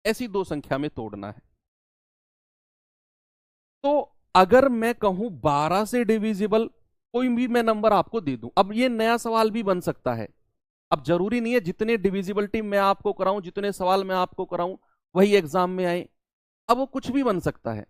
ऐसी दो संख्या में तोड़ना है। तो अगर मैं कहूं 12 से डिविजिबल कोई भी मैं नंबर आपको दे दूं, अब ये नया सवाल भी बन सकता है। अब जरूरी नहीं है जितने डिविजिबिलिटी मैं आपको कराऊं, जितने सवाल मैं आपको कराऊं वही एग्जाम में आए। अब वो कुछ भी बन सकता है।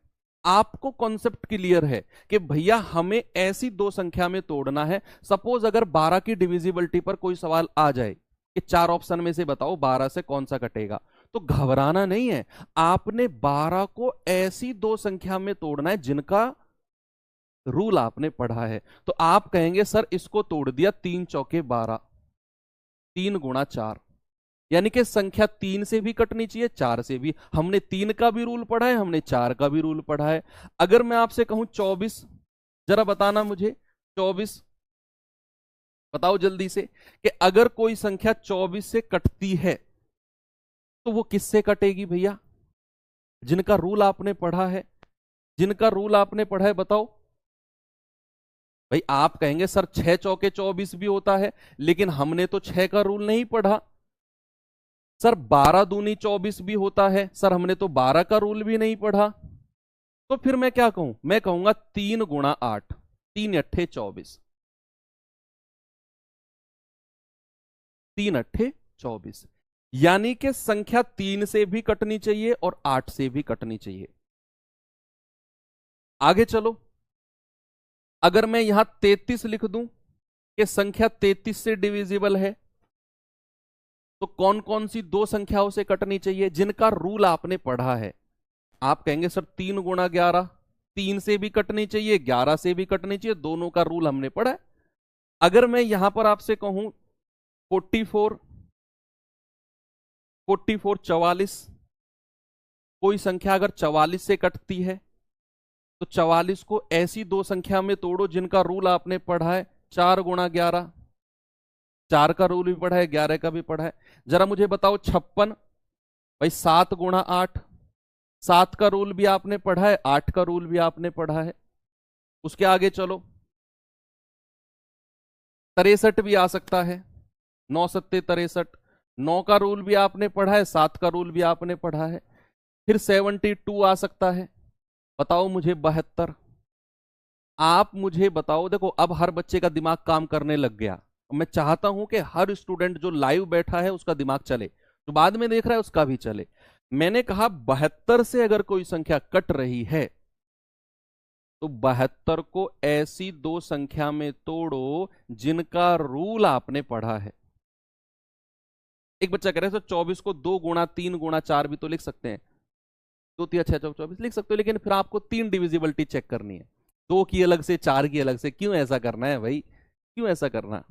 आपको कॉन्सेप्ट क्लियर है कि भैया हमें ऐसी दो संख्या में तोड़ना है। सपोज अगर 12 की डिविजिबिलिटी पर कोई सवाल आ जाए कि 4 ऑप्शन में से बताओ 12 से कौन सा कटेगा, तो घबराना नहीं है। आपने 12 को ऐसी दो संख्या में तोड़ना है जिनका रूल आपने पढ़ा है। तो आप कहेंगे सर इसको तोड़ दिया, 3 चौके 12, 3 गुणा 4, यानी कि संख्या 3 से भी कटनी चाहिए, 4 से भी। हमने 3 का भी रूल पढ़ा है, हमने 4 का भी रूल पढ़ा है। अगर मैं आपसे कहूं 24, जरा बताना मुझे 24, बताओ जल्दी से कि अगर कोई संख्या 24 से कटती है तो वो किससे कटेगी भैया? जिनका रूल आपने पढ़ा है, जिनका रूल आपने पढ़ा है बताओ। भाई आप कहेंगे सर 6 चौके 24 भी होता है, लेकिन हमने तो 6 का रूल नहीं पढ़ा। सर 12 दूनी 24 भी होता है, सर हमने तो 12 का रूल भी नहीं पढ़ा। तो फिर मैं क्या कहूं? मैं कहूंगा 3 गुणा 8, 3 अट्ठे 24, 3 अट्ठे 24, यानी कि संख्या 3 से भी कटनी चाहिए और 8 से भी कटनी चाहिए। आगे चलो, अगर मैं यहां 33 लिख दूं कि संख्या 33 से डिविजिबल है, तो कौन कौन सी दो संख्याओं से कटनी चाहिए जिनका रूल आपने पढ़ा है? आप कहेंगे सर 3 गुणा 11, 3 से भी कटनी चाहिए, 11 से भी कटनी चाहिए, दोनों का रूल हमने पढ़ा है। अगर मैं यहां पर आपसे कहूं 44, 44 कोई संख्या अगर 44 से कटती है तो 44 को ऐसी दो संख्या में तोड़ो जिनका रूल आपने पढ़ा है, 4 गुणा 11, 4 का रूल भी पढ़ा है, 11 का भी पढ़ा है। जरा मुझे बताओ 56, भाई 7 गुणा 8, 7 का रूल भी आपने पढ़ा है, 8 का रूल भी आपने पढ़ा है। उसके आगे चलो, 63 भी आ सकता है, 9 सत्ते 63, 9 का रूल भी आपने पढ़ा है, 7 का रूल भी आपने पढ़ा है। फिर 72 आ सकता है, बताओ मुझे 72। आप मुझे बताओ, देखो अब हर बच्चे का दिमाग काम करने लग गया। मैं चाहता हूं कि हर स्टूडेंट जो लाइव बैठा है उसका दिमाग चले, जो बाद में देख रहा है उसका भी चले। मैंने कहा 72 से अगर कोई संख्या कट रही है तो 72 को ऐसी दो संख्या में तोड़ो जिनका रूल आपने पढ़ा है। एक बच्चा कह रहा है सर 24 को 2 गुणा 3 गुणा 4 भी तो लिख सकते हैं, 2 3 6 24 लिख सकते हो, लेकिन फिर आपको 3 डिविजिबिलिटी चेक करनी है, 2 की अलग से 4 की अलग से। क्यों ऐसा करना है भाई, क्यों ऐसा करना?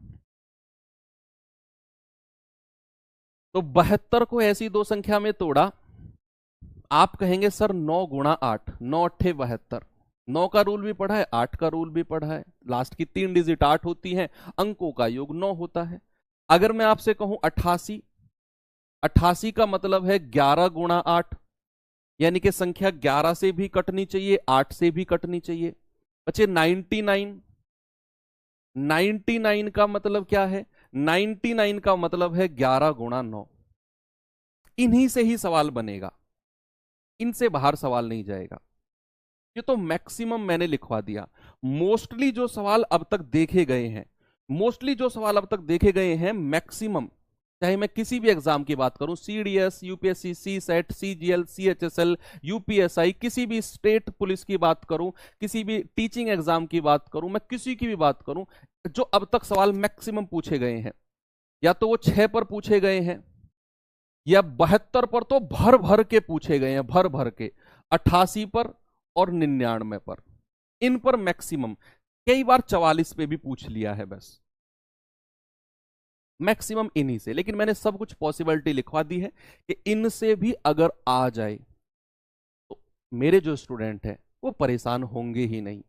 तो 72 को ऐसी दो संख्या में तोड़ा। आप कहेंगे सर 9 गुणा 8, 9 अट्ठे 72, 9 का रूल भी पढ़ा है, 8 का रूल भी पढ़ा है, लास्ट की 3 डिजिट 8 होती है, अंकों का योग 9 होता है। अगर मैं आपसे कहूं 88, 88 का मतलब है 11 गुणा 8, यानी कि संख्या 11 से भी कटनी चाहिए, 8 से भी कटनी चाहिए। बच्चे 99, 99 का मतलब क्या है? 99 का मतलब है 11 गुणा 9। इन्हीं से ही सवाल बनेगा, इनसे बाहर सवाल नहीं जाएगा। ये तो मैक्सिमम मैंने लिखवा दिया। मोस्टली जो सवाल अब तक देखे गए हैं, मोस्टली जो सवाल अब तक देखे गए हैं, मैक्सिमम, चाहे मैं किसी भी एग्जाम की बात करूं, CDS, UPSC, CSAT, CGL, CHSL, UPSI, किसी भी स्टेट पुलिस की बात करूं, किसी भी टीचिंग एग्जाम की बात करूं, मैं किसी की भी बात करूं, जो अब तक सवाल मैक्सिमम पूछे गए हैं, या तो वो 6 पर पूछे गए हैं, या 72 पर तो भर भर के पूछे गए हैं, भर भर के, 88 पर और 99 पर, इन पर मैक्सिमम। कई बार 44 पे भी पूछ लिया है, बस मैक्सिमम इन्हीं से। लेकिन मैंने सब कुछ पॉसिबिलिटी लिखवा दी है कि इनसे भी अगर आ जाए तो मेरे जो स्टूडेंट हैं वो परेशान होंगे ही नहीं।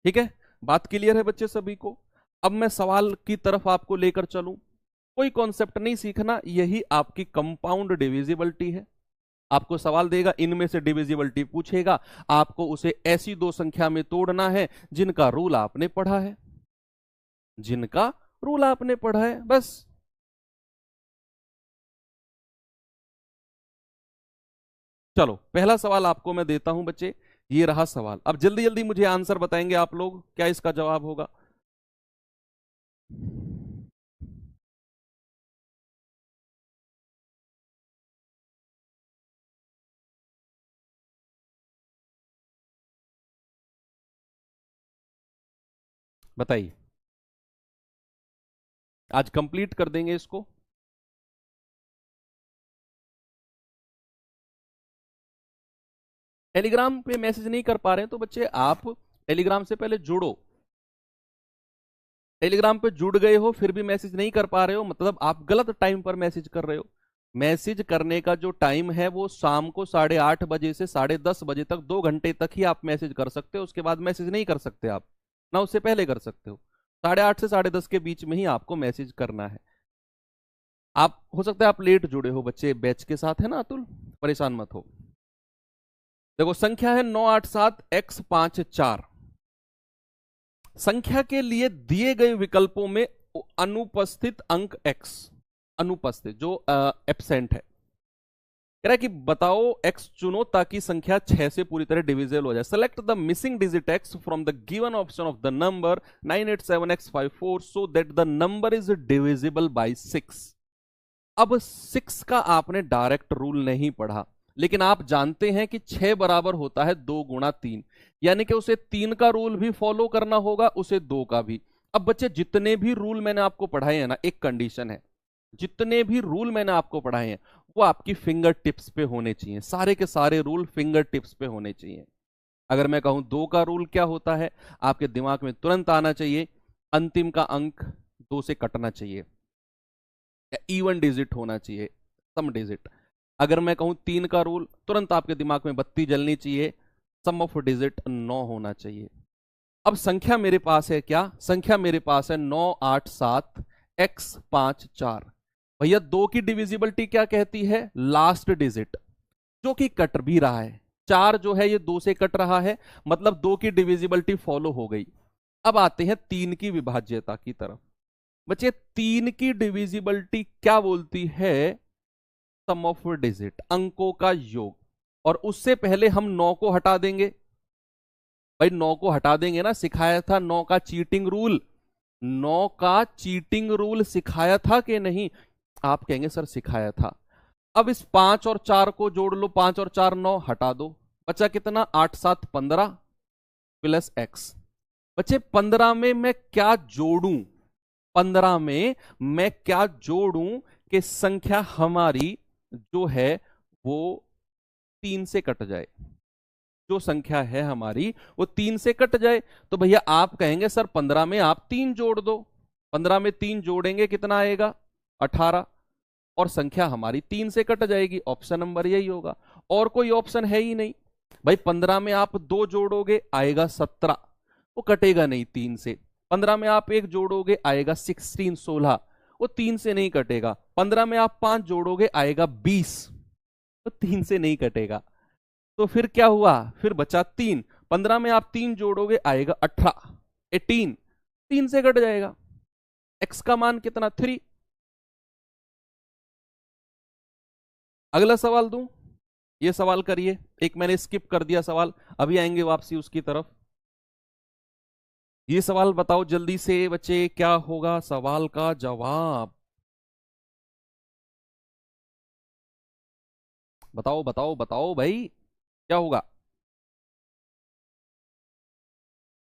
ठीक है, बात क्लियर है बच्चे सभी को? अब मैं सवाल की तरफ आपको लेकर चलूं, कोई कॉन्सेप्ट नहीं सीखना, यही आपकी कंपाउंड डिविजिबिलिटी है। आपको सवाल देगा, इनमें से डिविजिबिलिटी पूछेगा, आपको उसे ऐसी दो संख्या में तोड़ना है जिनका रूल आपने पढ़ा है, जिनका रूल आपने पढ़ा है, बस। चलो पहला सवाल आपको मैं देता हूं बच्चे, ये रहा सवाल। अब जल्दी जल्दी मुझे आंसर बताएंगे आप लोग, क्या इसका जवाब होगा? बताइए, आज कंप्लीट कर देंगे इसको। टेलीग्राम पे मैसेज नहीं कर पा रहे हैं तो बच्चे आप टेलीग्राम से पहले जुड़ो। टेलीग्राम पे जुड़ गए हो फिर भी मैसेज नहीं कर पा रहे हो, मतलब आप गलत टाइम पर मैसेज कर रहे हो। मैसेज करने का जो टाइम है वो शाम को 8:30 बजे से 10:30 बजे तक, 2 घंटे तक ही आप मैसेज कर सकते हो, उसके बाद मैसेज नहीं कर सकते आप, ना उससे पहले कर सकते हो। 8:30 से 10:30 के बीच में ही आपको मैसेज करना है। आप हो सकता है आप लेट जुड़े हो बच्चे, बैच के साथ है ना अतुल, परेशान मत हो। देखो संख्या है 987x54। संख्या के लिए दिए गए विकल्पों में अनुपस्थित अंक x, अनुपस्थित जो एब्सेंट है, कह रहा है कि बताओ x चुनो ताकि संख्या 6 से पूरी तरह डिविजिबल हो जाए। Select the missing digit x from the given option of the number 987x54 so that the number is divisible by 6। अब 6 का आपने डायरेक्ट रूल नहीं पढ़ा, लेकिन आप जानते हैं कि 6 बराबर होता है 2 गुणा 3, यानी कि उसे 3 का रूल भी फॉलो करना होगा, उसे 2 का भी। अब बच्चे जितने भी रूल मैंने आपको पढ़ाए हैं ना, एक कंडीशन है, जितने भी रूल मैंने आपको पढ़ाए हैं वो आपकी फिंगर टिप्स पे होने चाहिए, सारे के सारे रूल फिंगर टिप्स पे होने चाहिए। अगर मैं कहूं 2 का रूल क्या होता है, आपके दिमाग में तुरंत आना चाहिए, अंतिम का अंक 2 से कटना चाहिए, इवन डिजिट होना चाहिए, सम डिजिट। अगर मैं कहूं 3 का रूल, तुरंत आपके दिमाग में बत्ती जलनी चाहिए, सम ऑफ डिजिट 9 होना चाहिए। अब संख्या मेरे पास है क्या? संख्या मेरे पास है 987x54। भैया 2 की डिविजिबिलिटी क्या कहती है? लास्ट डिजिट, जो कि कट भी रहा है। 4 जो है ये 2 से कट रहा है, मतलब 2 की डिविजिबिलिटी फॉलो हो गई। अब आते हैं 3 की विभाज्यता की तरफ। बच्चे 3 की डिविजिबिलिटी क्या बोलती है? सम ऑफ डिजिट, अंकों का योग। और उससे पहले हम 9 को हटा देंगे, भाई 9 को हटा देंगे ना, सिखाया था 9 का चीटिंग रूल, 9 का चीटिंग रूल सिखाया था कि नहीं? आप कहेंगे सर सिखाया था। अब इस 5 और 4 को जोड़ लो, 5 और 4 9, हटा दो, बचा कितना? 8 7 15 प्लस x। बच्चे 15 में मैं क्या जोड़ूं? 15 में मैं क्या जोड़ूं कि संख्या हमारी जो है वो 3 से कट जाए, जो संख्या है हमारी वो 3 से कट जाए। तो भैया आप कहेंगे सर 15 में आप 3 जोड़ दो, 15 में 3 जोड़ेंगे कितना आएगा? 18, और संख्या हमारी 3 से कट जाएगी। ऑप्शन नंबर यही होगा, और कोई ऑप्शन है ही नहीं। भाई 15 में आप 2 जोड़ोगे आएगा 17, वो कटेगा नहीं 3 से। 15 में आप 1 जोड़ोगे आएगा 16 16, वो 3 से नहीं कटेगा। 15 में आप 5 जोड़ोगे आएगा 20, तो 3 से नहीं कटेगा। तो फिर क्या हुआ? फिर बचा 3। 15 में आप 3 जोड़ोगे आएगा 18 18, 3 से कट जाएगा। x का मान कितना? 3। अगला सवाल दूं? ये सवाल करिए, एक मैंने स्किप कर दिया सवाल, अभी आएंगे वापसी उसकी तरफ। ये सवाल बताओ जल्दी से बच्चे, क्या होगा सवाल का जवाब? बताओ बताओ बताओ भाई, क्या होगा?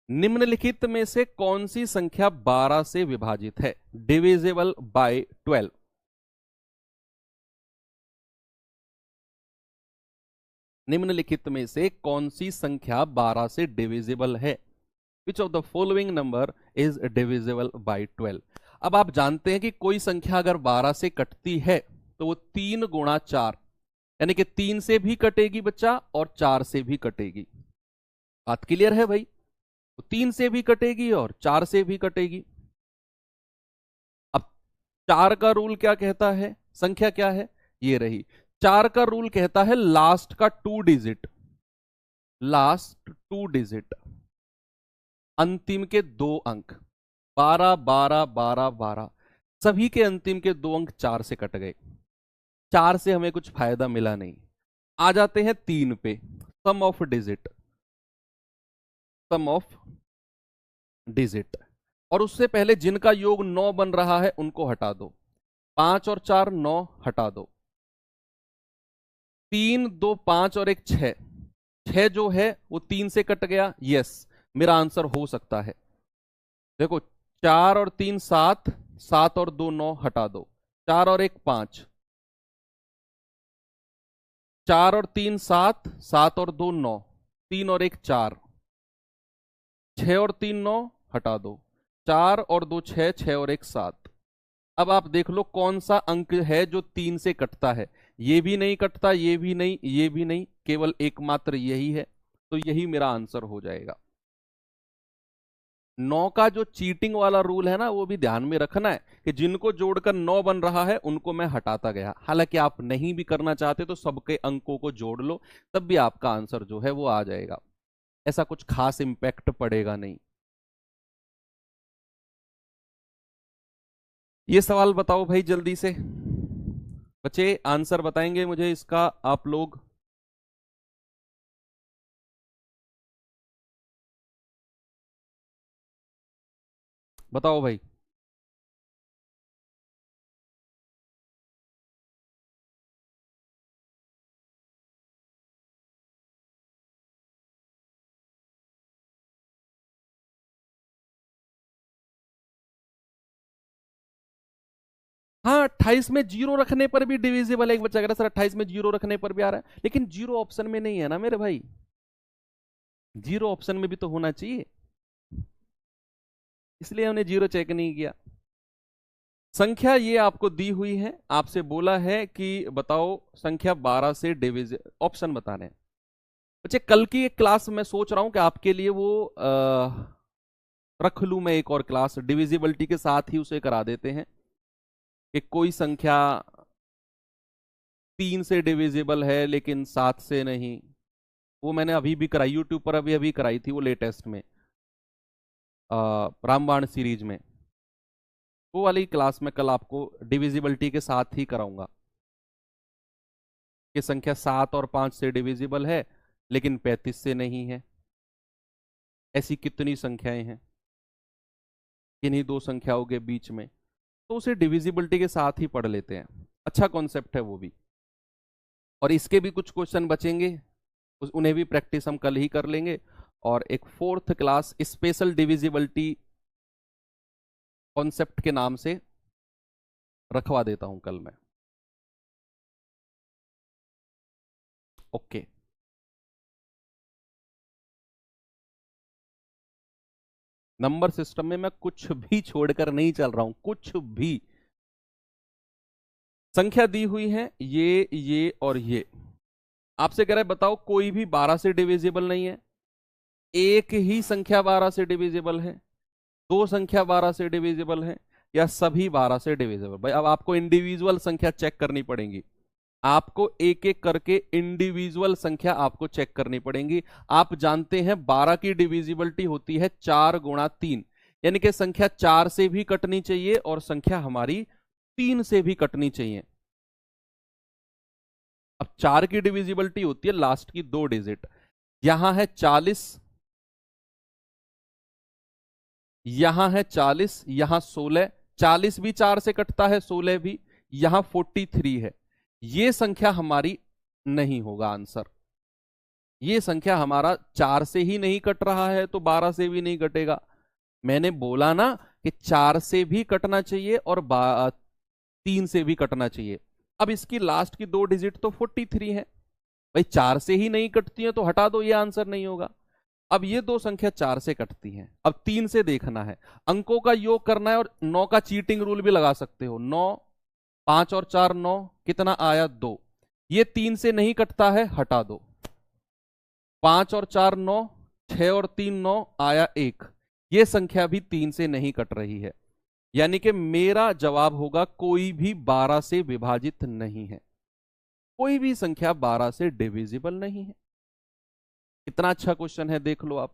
निम्नलिखित में से कौन सी संख्या 12 से विभाजित है? Divisible by 12। निम्नलिखित में से कौन सी संख्या 12 से डिविजिबल है? Which of the following number is divisible by 12? अब आप जानते हैं कि कोई संख्या अगर 12 से कटती है तो वो 3 गुणा 4, यानी कि 3 से भी कटेगी बच्चा और 4 से भी कटेगी। बात क्लियर है भाई? तो 3 से भी कटेगी और 4 से भी कटेगी। अब 4 का रूल क्या कहता है, संख्या क्या है, ये रही। 4 का रूल कहता है लास्ट का 2 डिजिट, लास्ट 2 डिजिट, अंतिम के 2 अंक, 12 12 12 12, सभी के अंतिम के 2 अंक 4 से कट गए। 4 से हमें कुछ फायदा मिला नहीं। आ जाते हैं 3 पे, sum of digit, sum of digit, और उससे पहले जिनका योग 9 बन रहा है उनको हटा दो। 5 और 4 9 हटा दो। 3 2 5 और 1 6, 6 जो है वो 3 से कट गया। यस, मेरा आंसर हो सकता है। देखो 4 और 3 7, 7 और 2 9 हटा दो। 4 और 1 5, 4 और 3 7, 7 और 2 9, 3 और 1 4, 6 और 3 9 हटा दो। 4 और 2 6, 6 और 1 7। अब आप देख लो कौन सा अंक है जो 3 से कटता है। ये भी नहीं कटता, ये भी नहीं, ये भी नहीं, केवल एकमात्र यही है। तो यही मेरा आंसर हो जाएगा। 9 का जो चीटिंग वाला रूल है ना, वो भी ध्यान में रखना है कि जिनको जोड़कर 9 बन रहा है उनको मैं हटाता गया। हालांकि आप नहीं भी करना चाहते तो सबके अंकों को जोड़ लो, तब भी आपका आंसर जो है वो आ जाएगा। ऐसा कुछ खास इंपैक्ट पड़ेगा नहीं। ये सवाल बताओ भाई जल्दी से, बच्चे आंसर बताएंगे मुझे इसका आप लोग। बताओ भाई। हाँ, 28 में जीरो रखने पर भी डिविजिबल है। एक बच्चा कह रहा है सर 28 में जीरो रखने पर भी आ रहा है, लेकिन जीरो ऑप्शन में नहीं है ना मेरे भाई। जीरो ऑप्शन में भी तो होना चाहिए, इसलिए हमने जीरो चेक नहीं किया। संख्या ये आपको दी हुई है, आपसे बोला है कि बताओ संख्या 12 से डिविजिबल, ऑप्शन बताने हैं। बच्चे कल की एक क्लास मैं सोच रहा हूं कि आपके लिए वो रख लूं मैं, एक और क्लास डिविजिबिलिटी के साथ ही उसे करा देते हैं कि कोई संख्या 3 से डिविजिबल है लेकिन 7 से नहीं। वो मैंने अभी भी कराई, यूट्यूब पर अभी अभी कराई थी वो लेटेस्ट में, रामबाण सीरीज में। वो वाली क्लास में कल आपको डिविजिबिलिटी के साथ ही कराऊंगा कि संख्या 7 और 5 से डिविजिबल है लेकिन 35 से नहीं है। ऐसी कितनी संख्याएं हैं किन्हीं दो संख्याओं के बीच में, तो उसे डिविजिबिलिटी के साथ ही पढ़ लेते हैं। अच्छा कॉन्सेप्ट है वो भी। और इसके भी कुछ क्वेश्चन बचेंगे, उन्हें भी प्रैक्टिस हम कल ही कर लेंगे। और एक 4th class special divisibility concept के नाम से रखवा देता हूं कल मैं। ओके। नंबर सिस्टम में मैं कुछ भी छोड़कर नहीं चल रहा हूं, कुछ भी। संख्या दी हुई है ये और ये। आपसे कह रहे हैं बताओ कोई भी 12 से डिविजिबल नहीं है, एक ही संख्या 12 से डिविजिबल है, दो संख्या 12 से डिविजिबल है, या सभी 12 से डिविजिबल। भाई अब आपको इंडिविजुअल संख्या चेक करनी पड़ेगी, आपको एक एक करके इंडिविजुअल संख्या आपको चेक करनी पड़ेगी। आप जानते हैं 12 की डिविजिबिलिटी होती है 4 गुणा 3, यानी कि संख्या 4 से भी कटनी चाहिए और संख्या हमारी 3 से भी कटनी चाहिए। अब 4 की डिविजिबिलिटी होती है लास्ट की 2 डिजिट। यहां है 40, यहां है 40, यहां 16, 40 भी 4 से कटता है, 16 भी, यहां 43 है। ये संख्या हमारी नहीं होगा आंसर। ये संख्या हमारा 4 से ही नहीं कट रहा है तो 12 से भी नहीं कटेगा। मैंने बोला ना कि 4 से भी कटना चाहिए और 3 से भी कटना चाहिए। अब इसकी लास्ट की 2 डिजिट तो 43 है, भाई 4 से ही नहीं कटती है तो हटा दो, ये आंसर नहीं होगा। अब ये दो संख्या 4 से कटती हैं, अब 3 से देखना है, अंकों का योग करना है, और 9 का चीटिंग रूल भी लगा सकते हो। 9, 5 और 4 9, कितना आया 2। ये 3 से नहीं कटता है, हटा दो। 5 और 4 9, 6 और 3 9 आया 1, ये संख्या भी 3 से नहीं कट रही है, यानी कि मेरा जवाब होगा कोई भी 12 से विभाजित नहीं है, कोई भी संख्या 12 से डिविजिबल नहीं है। कितना अच्छा क्वेश्चन है, देख लो आप।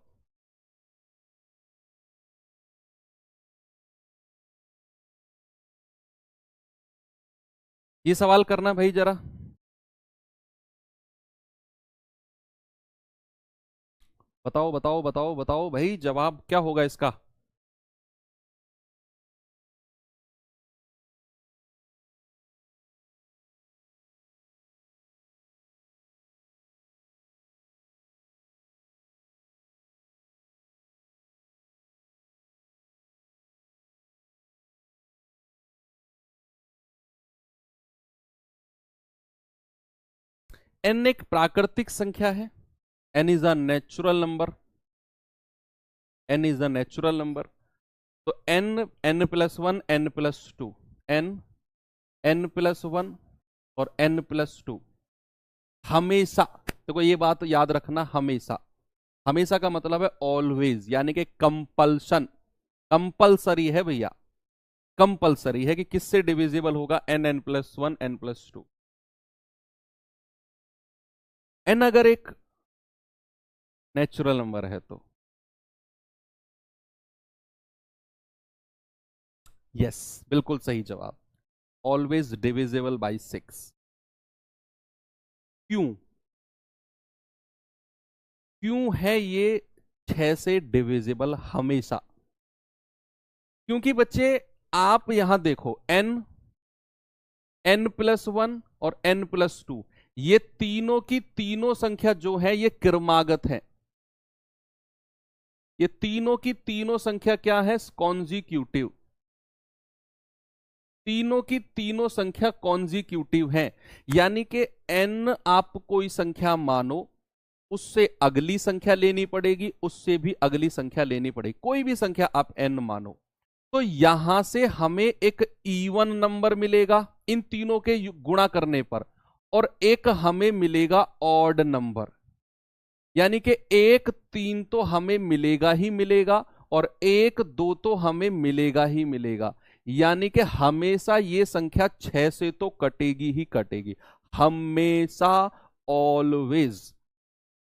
ये सवाल करना भाई जरा, बताओ बताओ बताओ बताओ भाई, जवाब क्या होगा इसका? n एक प्राकृतिक संख्या है, n is a natural number, n is a natural number. तो n, n+1, n+2, n, n+1 और n+2 हमेशा, देखो ये बात याद रखना, हमेशा, हमेशा का मतलब है ऑलवेज, यानी कि कंपल्शन, कंपल्सरी है भैया, कंपल्सरी है कि किससे डिविजिबल होगा, n, n+1, n+2। n अगर एक नेचुरल नंबर है तो यस, बिल्कुल सही जवाब, ऑलवेज डिविजिबल बाय 6। क्यों, क्यों है ये 6 से डिविजिबल हमेशा? क्योंकि बच्चे आप यहां देखो, n, n+1 और n+2, ये तीनों की तीनों संख्या जो है ये क्रमागत है, ये तीनों की तीनों संख्या क्या है, कॉन्जिक्यूटिव, तीनों की तीनों संख्या कॉन्जिक्यूटिव है, यानी कि n आप कोई संख्या मानो, उससे अगली संख्या लेनी पड़ेगी, उससे भी अगली संख्या लेनी पड़ेगी, कोई भी संख्या आप n मानो, तो यहां से हमें एक इवन नंबर मिलेगा इन तीनों के गुणा करने पर, और एक हमें मिलेगा ऑड नंबर, यानी कि 1 3 तो हमें मिलेगा ही मिलेगा, और 1 2 तो हमें मिलेगा ही मिलेगा, यानी कि हमेशा ये संख्या 6 से तो कटेगी ही कटेगी, हमेशा, ऑलवेज।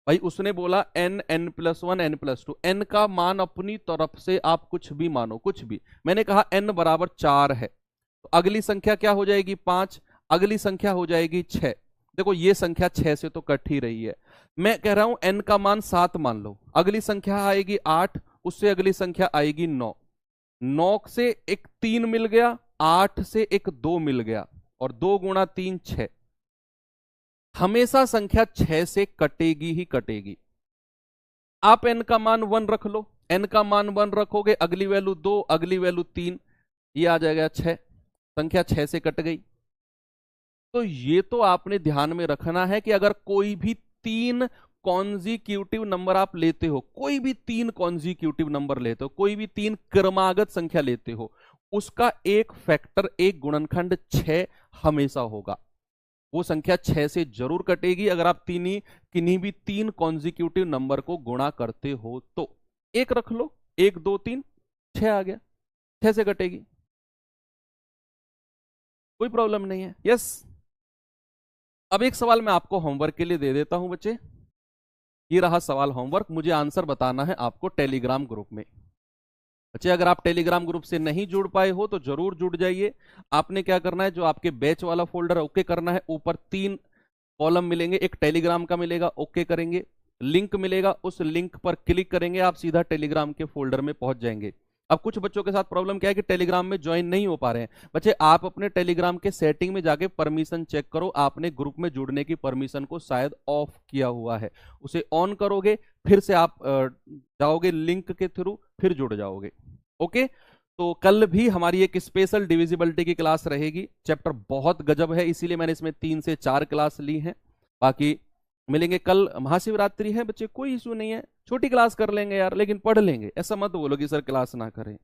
भाई उसने बोला n, n+1, n+2, n का मान अपनी तरफ से आप कुछ भी मानो, कुछ भी, मैंने कहा n बराबर 4 है, तो अगली संख्या क्या हो जाएगी, 5, अगली संख्या हो जाएगी 6, देखो ये संख्या 6 से तो कट ही रही है। मैं कह रहा हूं n का मान 7 मान लो, अगली संख्या आएगी 8, उससे अगली संख्या आएगी 9, 9 से एक 3 मिल गया, 8 से एक 2 मिल गया, और 2 गुणा 3 6, हमेशा संख्या 6 से कटेगी ही कटेगी। आप n का मान 1 रख लो, n का मान 1 रखोगे, अगली वैल्यू 2, अगली वैल्यू 3, ये आ जाएगा 6, संख्या 6 से कट गई। तो ये तो आपने ध्यान में रखना है कि अगर कोई भी 3 कॉन्जिक्यूटिव नंबर आप लेते हो, कोई भी 3 कॉन्जिक्यूटिव नंबर लेते हो, कोई भी 3 क्रमागत संख्या लेते हो, उसका एक फैक्टर, एक गुणनखंड 6 हमेशा होगा, वो संख्या 6 से जरूर कटेगी अगर आप किन्हीं भी 3 कॉन्जिक्यूटिव नंबर को गुणा करते हो तो। एक रख लो, 1 2 3, 6 आ गया, 6 से कटेगी, कोई प्रॉब्लम नहीं है, यस। अब एक सवाल मैं आपको होमवर्क के लिए दे देता हूं बच्चे, ये रहा सवाल होमवर्क, मुझे आंसर बताना है आपको टेलीग्राम ग्रुप में। बच्चे अगर आप टेलीग्राम ग्रुप से नहीं जुड़ पाए हो तो जरूर जुड़ जाइए। आपने क्या करना है, जो आपके बैच वाला फोल्डर है ओके करना है, ऊपर 3 कॉलम मिलेंगे, एक टेलीग्राम का मिलेगा, ओके करेंगे, लिंक मिलेगा, उस लिंक पर क्लिक करेंगे, आप सीधा टेलीग्राम के फोल्डर में पहुंच जाएंगे। अब कुछ बच्चों के साथ प्रॉब्लम क्या है कि टेलीग्राम में ज्वाइन नहीं हो पा रहे हैं। बच्चे आप अपने टेलीग्राम के सेटिंग में जाके परमिशन चेक करो, आपने ग्रुप में जुड़ने की परमिशन को शायद ऑफ किया हुआ है, उसे ऑन करोगे, फिर से आप जाओगे लिंक के थ्रू, फिर जुड़ जाओगे। ओके, तो कल भी हमारी एक स्पेशल डिविजिबिलिटी की क्लास रहेगी, चैप्टर बहुत गजब है, इसीलिए मैंने इसमें 3 से 4 क्लास ली हैं। बाकी मिलेंगे कल, महाशिवरात्रि है बच्चे, कोई इशू नहीं है, छोटी क्लास कर लेंगे यार, लेकिन पढ़ लेंगे, ऐसा मत बोलो कि सर क्लास ना करें,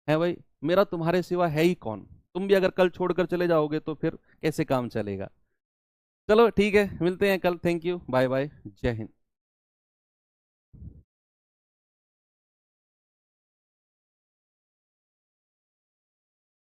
है भाई, मेरा तुम्हारे सिवा है ही कौन, तुम भी अगर कल छोड़कर चले जाओगे तो फिर कैसे काम चलेगा। चलो ठीक है, मिलते हैं कल, थैंक यू, बाय बाय, जय हिंद।